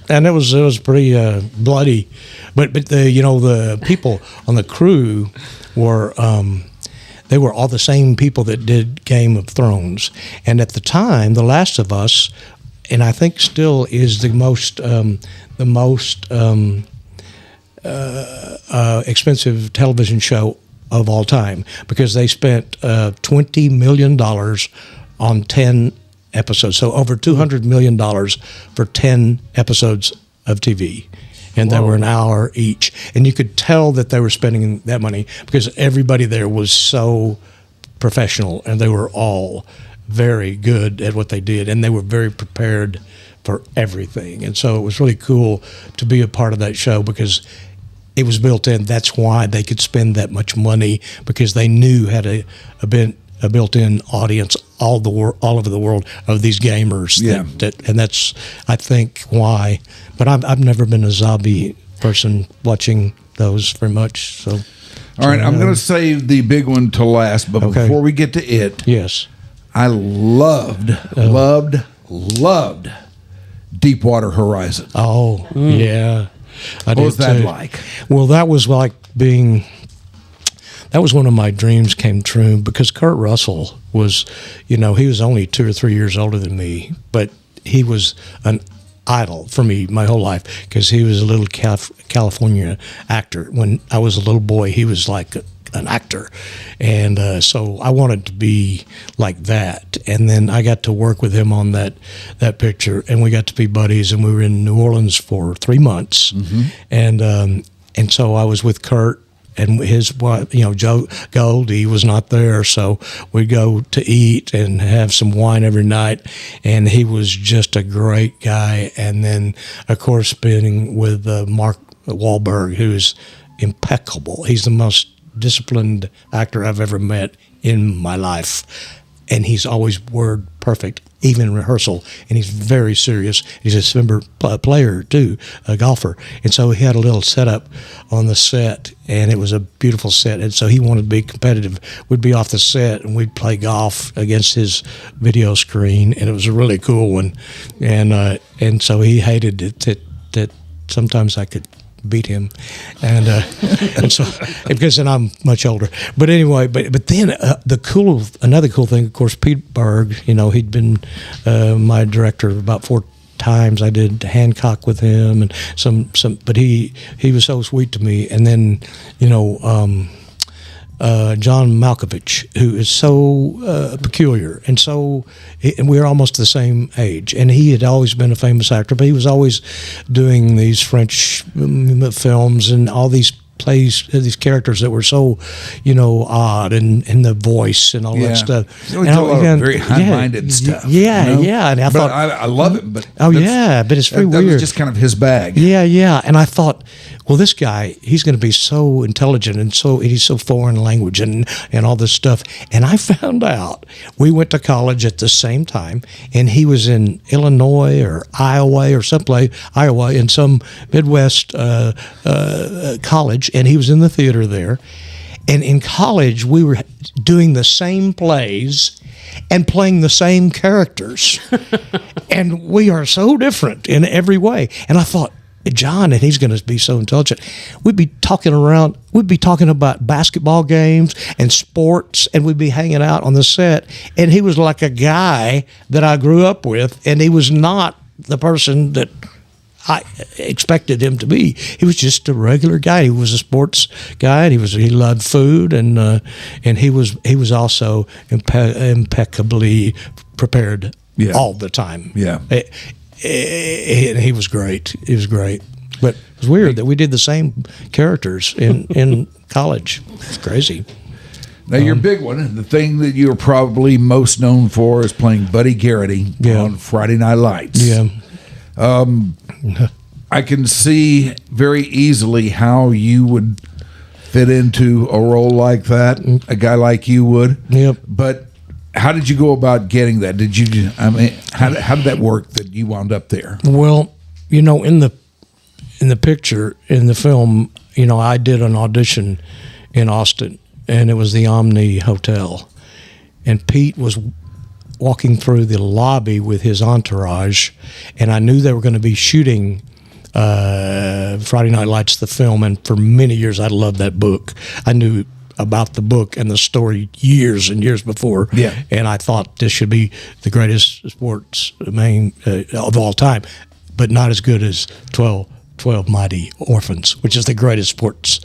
and it was pretty bloody, but the people on the crew were they were all the same people that did Game of Thrones, and at the time, The Last of Us, and I think still is the most expensive television show of all time, because they spent $20 million on 10 episodes, so over $200 million for 10 episodes of TV. And they were an hour each. And you could tell that they were spending that money because everybody there was so professional, and they were all very good at what they did, and they were very prepared for everything. And so it was really cool to be a part of that show because it was built in. That's why they could spend that much money, because they knew had a built-in audience all over the world of these gamers. Yeah. And that's, I think, why. But I've never been a zombie person watching those very much. So, all right, I'm going to save the big one to last, but before we get to it, yes, I loved Deepwater Horizon. Oh, yeah. What was that like? Well, that was like that was one of my dreams came true, because Kurt Russell was, he was only 2 or 3 years older than me, but he was an idol for me my whole life, because he was a little California actor. When I was a little boy, he was like an actor, and so I wanted to be like that. And then I got to work with him on that picture, and we got to be buddies, and we were in New Orleans for 3 months, and so I was with Kurt. And his wife, Joe Goldie was not there, so we'd go to eat and have some wine every night. And he was just a great guy. And then, of course, being with Mark Wahlberg, who's impeccable. He's the most disciplined actor I've ever met in my life. And he's always word perfect, even in rehearsal. And he's very serious. He's a swimmer player, too, a golfer. And so he had a little setup on the set, and it was a beautiful set. And so he wanted to be competitive. We'd be off the set, and we'd play golf against his video screen, and it was a really cool one. And so he hated it that sometimes I could beat him, and so because then I'm much older. But anyway, but then another cool thing, of course, Pete Berg. He'd been my director about 4 times. I did Hancock with him, and some. But he was so sweet to me. And then John Malkovich, who is so peculiar, and we're almost the same age. And he had always been a famous actor, but he was always doing these French films and all these plays, these characters that were so, odd, and the voice and all that stuff. Very high-minded stuff. Yeah, yeah. And I thought, I love it, but but it's very weird. That was just kind of his bag. Yeah. And I thought, well, this guy, he's going to be so intelligent, and he's so foreign language and all this stuff. And I found out we went to college at the same time, and he was in Illinois or Iowa or someplace, in some Midwest college, and he was in the theater there. And in college, we were doing the same plays and playing the same characters. And we are so different in every way. And I thought, John, and he's going to be so intelligent. We'd be talking about basketball games and sports, and we'd be hanging out on the set. And he was like a guy that I grew up with, and he was not the person that I expected him to be. He was just a regular guy. He was a sports guy, and he loved food, and he was also impeccably prepared all the time. Yeah. He was great. He was great. But it was weird that we did the same characters in college. It's crazy. Now, your big one, the thing that you're probably most known for, is playing Buddy Garrity on Friday Night Lights. Yeah. I can see very easily how you would fit into a role like that, a guy like you would. Yep. But how did you go about getting that? How did that work that you wound up there? Well, in the picture, in the film, I did an audition in Austin, and it was the Omni Hotel. And Pete was walking through the lobby with his entourage, and I knew they were going to be shooting Friday Night Lights, the film, and for many years I loved that book. I knew about the book and the story years and years before, and I thought this should be the greatest sports main of all time, but not as good as 12 Mighty Orphans, which is the greatest sports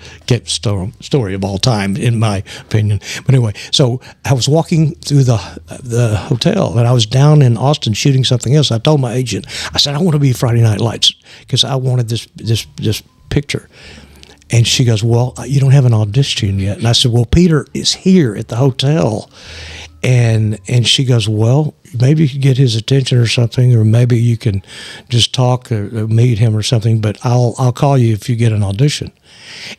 story of all time, in my opinion. But anyway, so I was walking through the hotel, and I was down in Austin shooting something else. I told my agent, I said, I want to be Friday Night Lights because I wanted this picture. And she goes, well, you don't have an audition yet. And I said, well, Peter is here at the hotel. And she goes, well, maybe you could get his attention or something, or maybe you can just talk or meet him or something, but I'll call you if you get an audition.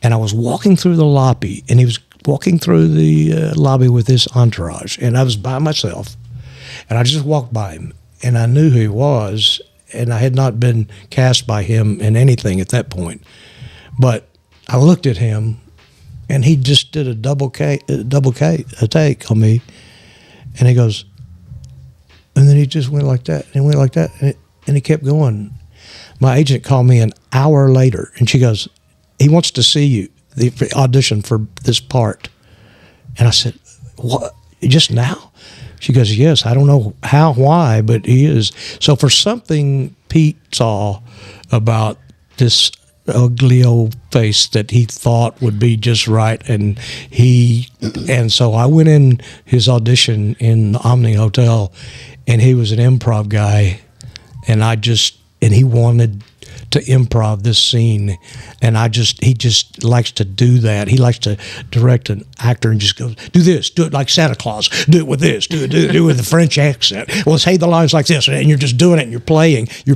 And I was walking through the lobby, and he was walking through the lobby with his entourage, and I was by myself. And I just walked by him, and I knew who he was, and I had not been cast by him in anything at that point. But I looked at him, and he just did a a take on me, and he goes, and then he just went like that, and he went like that, and he kept going. My agent called me an hour later, and she goes, he wants to see you, the audition for this part. And I said, what, just now? She goes, yes, I don't know why, but he is. So for something Pete saw about this ugly old face that he thought would be just right, and so I went in his audition in the Omni Hotel, and he was an improv guy, and he wanted to improv this scene, and he just likes to do that. He likes to direct an actor and just goes, do this, do it like Santa Claus, do it with this, do it with the French accent. Well, say the lines like this, and you're just doing it, and you're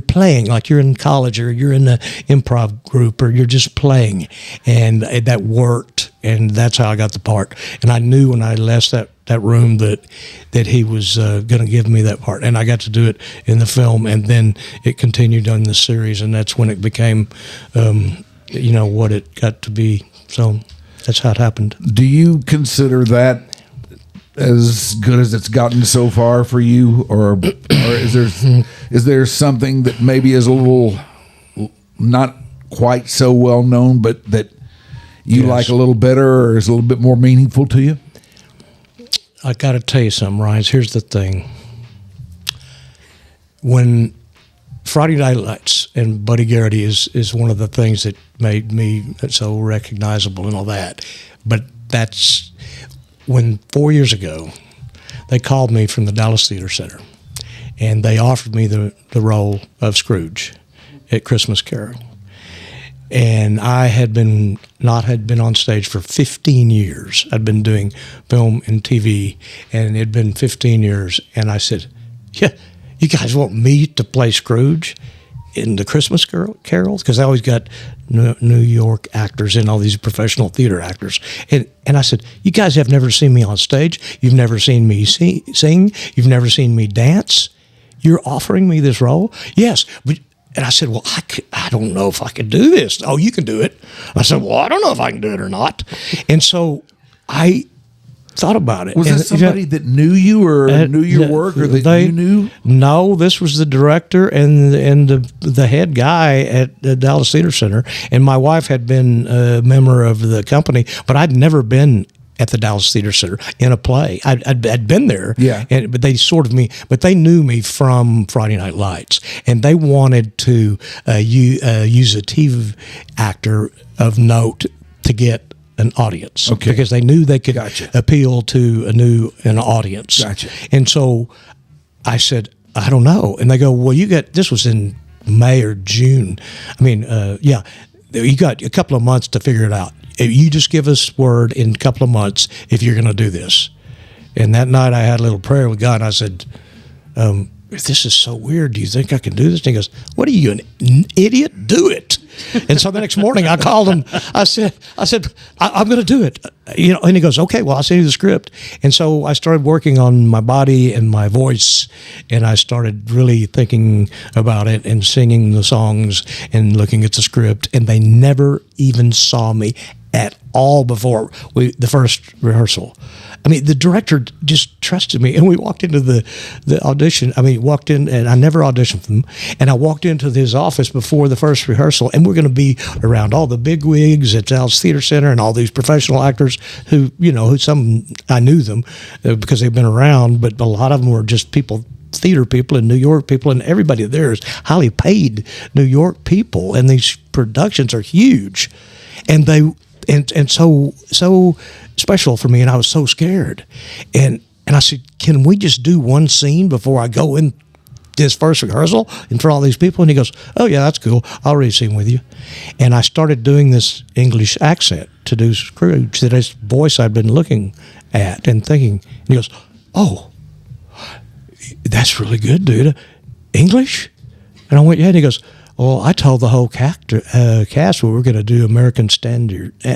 playing like you're in college, or you're in an improv group, or you're just playing, and that worked, and that's how I got the part. And I knew when I left that room that he was going to give me that part, and I got to do it in the film, and then it continued on the series, and that's when it became what it got to be. So that's how it happened. Do you consider that as good as it's gotten so far for you, or is there something that maybe is a little not quite so well known, but that you like a little better, or is a little bit more meaningful to you? I got to tell you something, Ryan. Here's the thing. When Friday Night Lights and Buddy Garrity is one of the things that made me so recognizable and all that. But that's when 4 years ago, they called me from the Dallas Theater Center, and they offered me the role of Scrooge at Christmas Carol. And I had been on stage for 15 years. I'd been doing film and TV, and it had been 15 years. And I said, yeah, you guys want me to play Scrooge in the Christmas carols? Because I always got New York actors and all these professional theater actors. And I said, you guys have never seen me on stage. You've never seen me sing. You've never seen me dance. You're offering me this role? Yes, but... And I said, well, I don't know if I could do this. Oh, you can do it. I said, well, I don't know if I can do it or not. And so I thought about it. Was it somebody that knew you or knew your work, or that you knew? No, this was the director and the head guy at the Dallas Theater Center. And my wife had been a member of the company, but I'd never been at the Dallas Theater Center in a play. I'd been there, but they knew me from Friday Night Lights, and they wanted to use a TV actor of note to get an audience, because they knew they could appeal to an audience. Gotcha. And so I said, I don't know, and they go, well, this was in May or June. I mean, you got a couple of months to figure it out. You just give us word in a couple of months if you're going to do this. And that night I had a little prayer with God, and I said, this is so weird. Do you think I can do this? And he goes, what are you, an idiot? Do it. And so the next morning I called him. I said, I'm going to do it. And he goes, okay, well, I'll send you the script. And so I started working on my body and my voice, and I started really thinking about it and singing the songs and looking at the script. And they never even saw me at all before the first rehearsal. I mean, the director just trusted me, and we walked into the audition. I mean, walked in, and I never auditioned for them. And I walked into his office before the first rehearsal, and we're going to be around all the big wigs at Dallas Theater Center and all these professional actors who some I knew them because they've been around, but a lot of them were just people. Theater people and New York people, and everybody there is highly paid New York people, and these productions are huge, and so special for me, and I was so scared, and I said, can we just do one scene before I go in this first rehearsal in front of all these people? And he goes, oh yeah, that's cool, I'll read a scene with you. And I started doing this English accent to do Scrooge, that his voice I'd been looking at and thinking, and he goes, oh, that's really good, dude. English? And I went, yeah. And he goes, well, I told the whole cast we were going to do American standard, but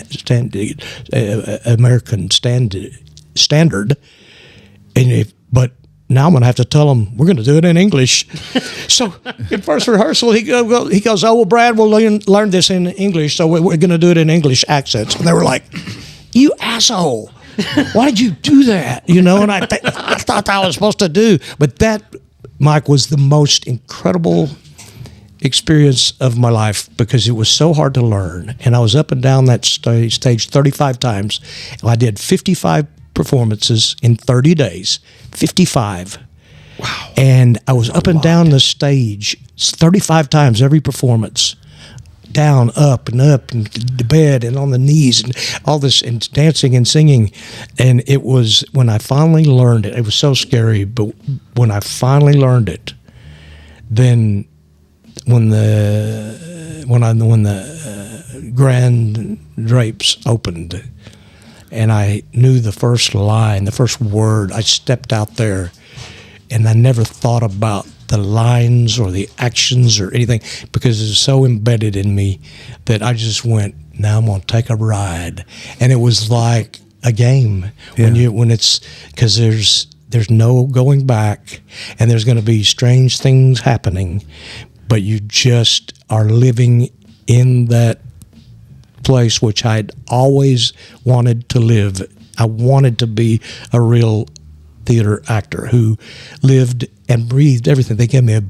now I'm going to have to tell them we're going to do it in English. So in first rehearsal, he goes, oh, well, Brad, we'll learn this in English, so we're going to do it in English accents. And they were like, you asshole. Why did you do that? And I thought I was supposed to do. But that, Mike, was the most incredible experience of my life because it was so hard to learn. And I was up and down that stage 35 times. I did 55 performances in 30 days. 55. Wow. And I was up and down the stage 35 times every performance. Down, up, and the bed, and on the knees, and all this, and dancing and singing. And it was when I finally learned it. It was so scary, but when I finally learned it, then when the grand drapes opened, and I knew the first line, the first word, I stepped out there, and I never thought about the lines or the actions or anything because it's so embedded in me that I just went, now I'm going to take a ride. And it was like a game when it's, because there's no going back, and there's going to be strange things happening, but you just are living in that place which I'd always wanted to live. I wanted to be a real theater actor who lived and breathed everything. They gave me a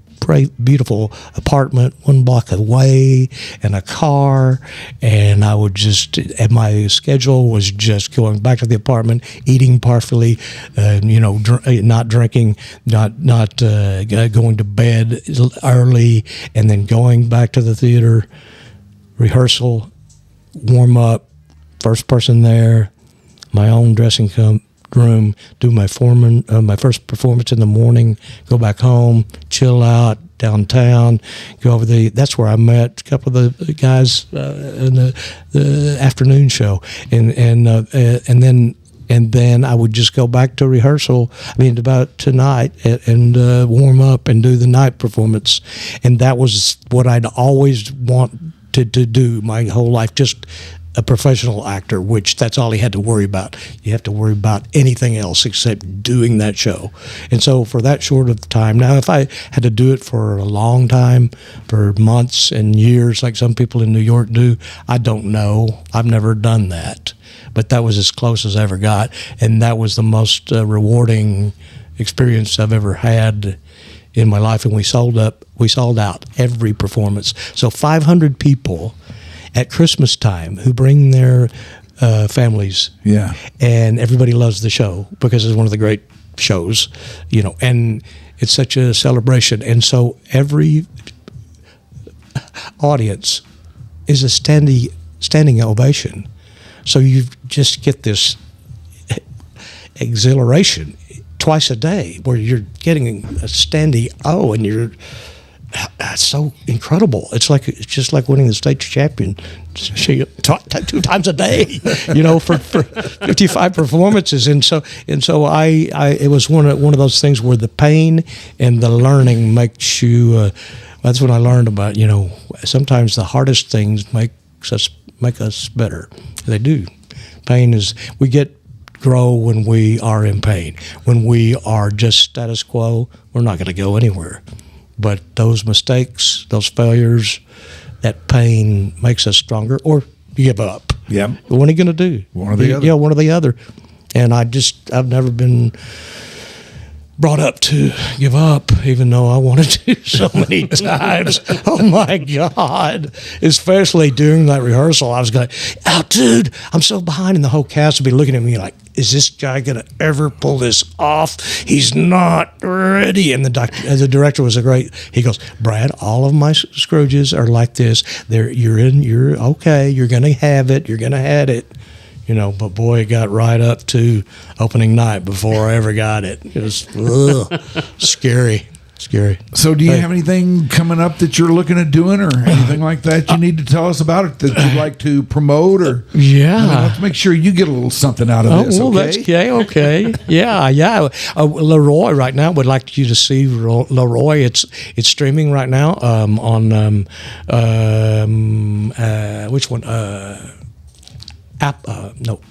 beautiful apartment 1 block away and a car, and I would just, and my schedule was just going back to the apartment, eating parfully, not drinking, not going to bed early, and then going back to the theater, rehearsal, warm up, first person there, my own dressing room, do my first performance in the morning, go back home, chill out downtown, go over that's where I met a couple of the guys in the afternoon show, and then I would just go back to rehearsal. About tonight, and warm up and do the night performance, and that was what I'd always wanted to do my whole life. Just a professional actor, which that's all he had to worry about. You have to worry about anything else except doing that show. And so for that short of time, now if I had to do it for a long time, for months and years like some people in New York do, I don't know. I've never done that. But that was as close as I ever got. And that was the most rewarding experience I've ever had in my life. And we sold out every performance. So 500 people at Christmas time who bring their families. Yeah. And everybody loves the show because it's one of the great shows, and it's such a celebration. And so every audience is a standing ovation. So you just get this exhilaration twice a day where you're getting a standing O, and you're, it's so incredible. It's just like winning the state champion 2 times a day, for 55 performances. And so I it was one of those things where the pain and the learning makes you. That's when I learned about, sometimes the hardest things make us better. They do. Pain is, grow when we are in pain. When we are just status quo, we're not going to go anywhere. But those mistakes, those failures, that pain makes us stronger, or you give up. Yep. What are you going to do? One or the other. Yeah, one or the other. And I've never been brought up to give up, even though I wanted to so many times. Oh my God. Especially during that rehearsal, I was going, oh, dude, I'm so behind. And the whole cast would be looking at me like, is this guy going to ever pull this off? He's not ready. And the director was he goes, Brad, all of my Scrooges are like this. You're okay. You're going to have it. You're going to have it. But boy, it got right up to opening night before I ever got it. It was scary. So do you have anything coming up that you're looking at doing or anything like that you need to tell us about it that you'd like to promote? Or let's make sure you get a little something out of this, okay? That's okay. Yeah. Leroy right now would like you to see Leroy. It's streaming right now on which one?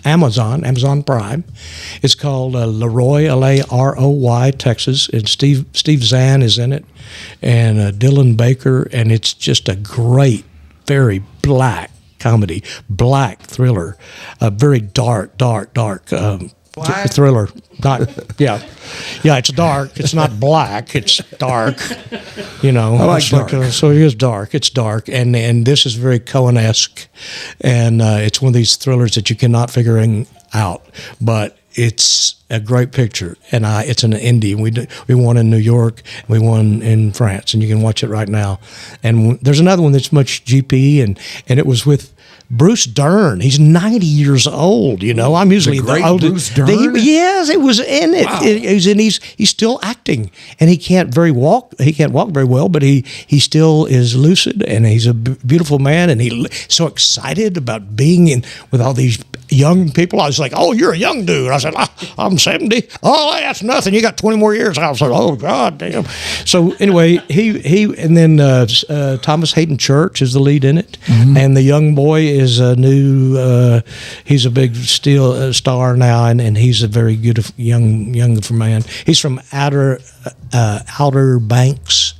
Amazon Prime. It's called Leroy, L-A-R-O-Y, Texas, and Steve Zahn is in it, and Dylan Baker, and it's just a great, very black comedy, black thriller, very dark thriller. It's dark. It's not black. It's dark. I like dark. So it is dark. It's dark, and this is very Coen-esque, and it's one of these thrillers that you cannot figure out, but it's a great picture, and it's an indie. We won in New York, we won in France, and you can watch it right now. And there's another one that's much GP, and it was with Bruce Dern. He's 90 years old. I'm usually the oldest. Bruce Dern? Yes, it was in it. Wow. He's still acting, and he can't walk very well, but he still is lucid, and he's a beautiful man, and he's so excited about being in with all these young people. I was like, oh, you're a young dude. I said, I'm 70. Oh, that's nothing. You got 20 more years. I was like, oh, God damn. So anyway, he and then Thomas Hayden Church is the lead in it, and the young boy is a new. He's a big star now, and he's a very good younger man. He's from Outer Banks.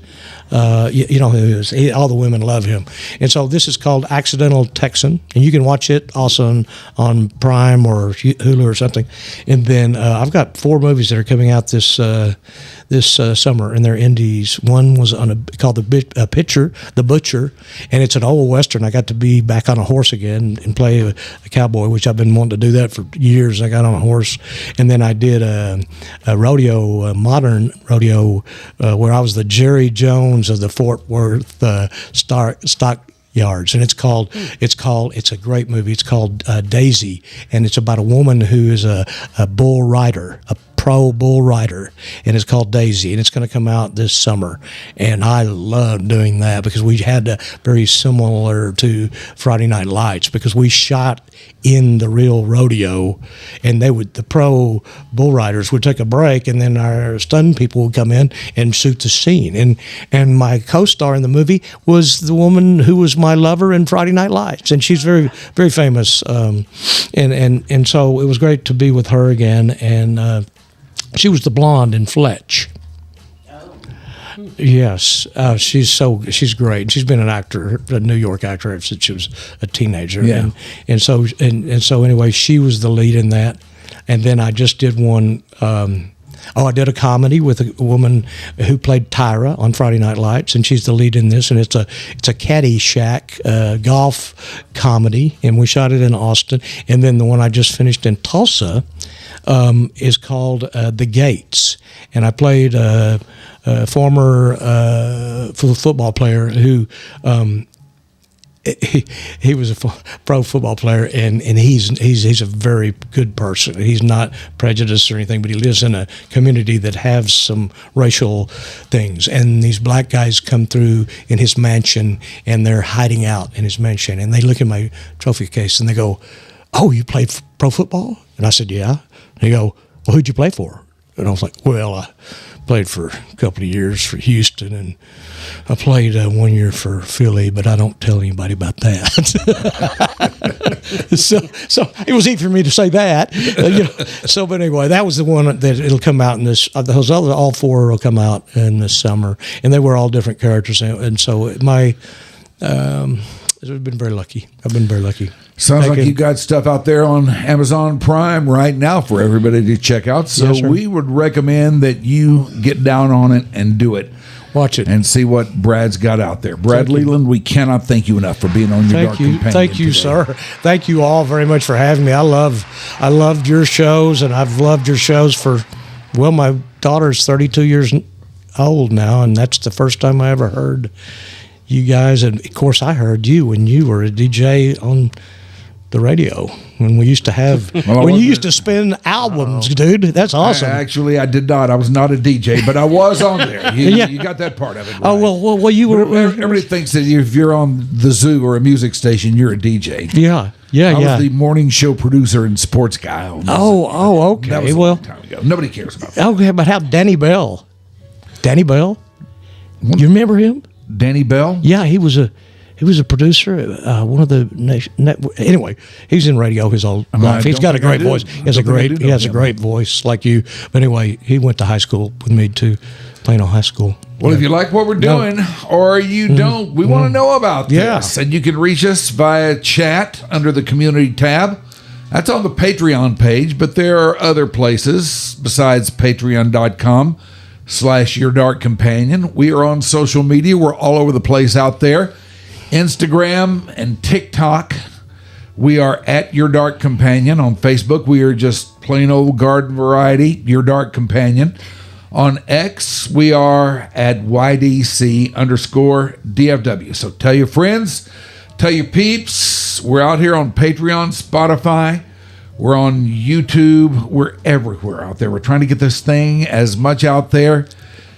You know who he is. All the women love him. And so this is called Accidental Texan, and you can watch it also on Prime or Hulu or something. And then I've got 4 movies that are coming out this summer, and they're indies. One was called The Butcher, and it's an old Western. I got to be back on a horse again and play a cowboy, which I've been wanting to do that for years. I got on a horse. And then I did a modern rodeo, where I was the Jerry Jones of the Fort Worth stockyards, and it's a great movie. It's called Daisy, and it's about a woman who is a bull rider, a pro bull rider, and it's called Daisy, and it's going to come out this summer. And I love doing that because we had very similar to Friday Night Lights, because we shot in the real rodeo, and the pro bull riders would take a break, and then our stunt people would come in and shoot the scene. And my co-star in the movie was the woman who was my lover in Friday Night Lights, and she's very, very famous. And so it was great to be with her again. And she was the blonde in Fletch. Yes, she's great. She's been an actor, a New York actor, since she was a teenager. Yeah. And so anyway, she was the lead in that. And then I just did one. I did a comedy with a woman who played Tyra on Friday Night Lights, and she's the lead in this. And it's a Caddyshack golf comedy, and we shot it in Austin. And then the one I just finished in Tulsa is called The Gates, and I played a former football player who. He was a pro football player, and he's a very good person. He's not prejudiced or anything, but he lives in a community that has some racial things. And these black guys come through in his mansion, and they're hiding out in his mansion. And they look at my trophy case, and they go, "Oh, you played pro football?" And I said, "Yeah." And they go, "Well, who'd you play for?" And I was like, "Well, I played for a couple of years for Houston, and I played 1 year for Philly, but I don't tell anybody about that." so it was easy for me to say that. So, but anyway, that was the one that it'll come out in this. Those other, all 4 will come out in this summer, and they were all different characters, and so I've been very lucky. I've been very lucky. Sounds like you got stuff out there on Amazon Prime right now for everybody to check out. So we would recommend that you get down on it and do it. Watch it. And see what Brad's got out there. Brad Leland, we cannot thank you enough for being on your Dark Companion. Thank you, sir. Thank you all very much for having me. I loved your shows, and I've loved your shows for, well, my daughter's 32 years old now, and that's the first time I ever heard you guys. And, of course, I heard you when you were a DJ on the radio, when we used to have, when you used to spin albums, dude. That's awesome. Actually, I did not. I was not a DJ, but I was on there. You got that part of it. Right. Oh, well, you were. Everybody thinks that if you're on the zoo or a music station, you're a DJ. Yeah. I was the morning show producer and sports guy. Okay. That was a long time ago. Nobody cares about that. Okay, but how Danny Bell? Danny Bell? You remember him? Danny Bell? Yeah, he was a producer, one of the anyway. He's in radio his whole life. He's got a great voice. He has a great voice like you. But anyway, he went to high school with me too, Plano High School. Well, if you like what we're doing or you don't, we want to know about this. And you can reach us via chat under the community tab. That's on the Patreon page, but there are other places besides patreon.com/YourDarkCompanion. We are on social media. We're all over the place out there. Instagram and TikTok. We are at Your Dark Companion. On Facebook, we are just plain old garden variety, Your Dark Companion. On X, we are at YDC_DFW. So tell your friends, tell your peeps. We're out here on Patreon, Spotify. We're on YouTube. We're everywhere out there. We're trying to get this thing as much out there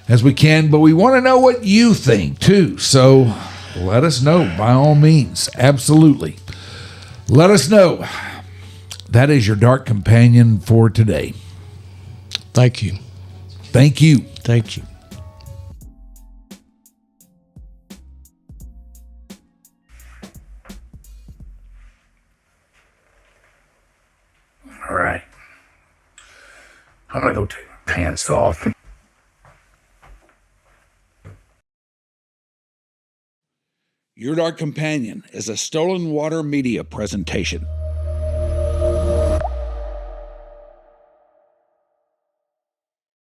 as we can, but we want to know what you think too. So let us know, by all means. Absolutely. Let us know. That is Your Dark Companion for today. Thank you. Thank you. Thank you. All right. I'm going to go take my pants off. Your Dark Companion is a Stolen Water Media presentation.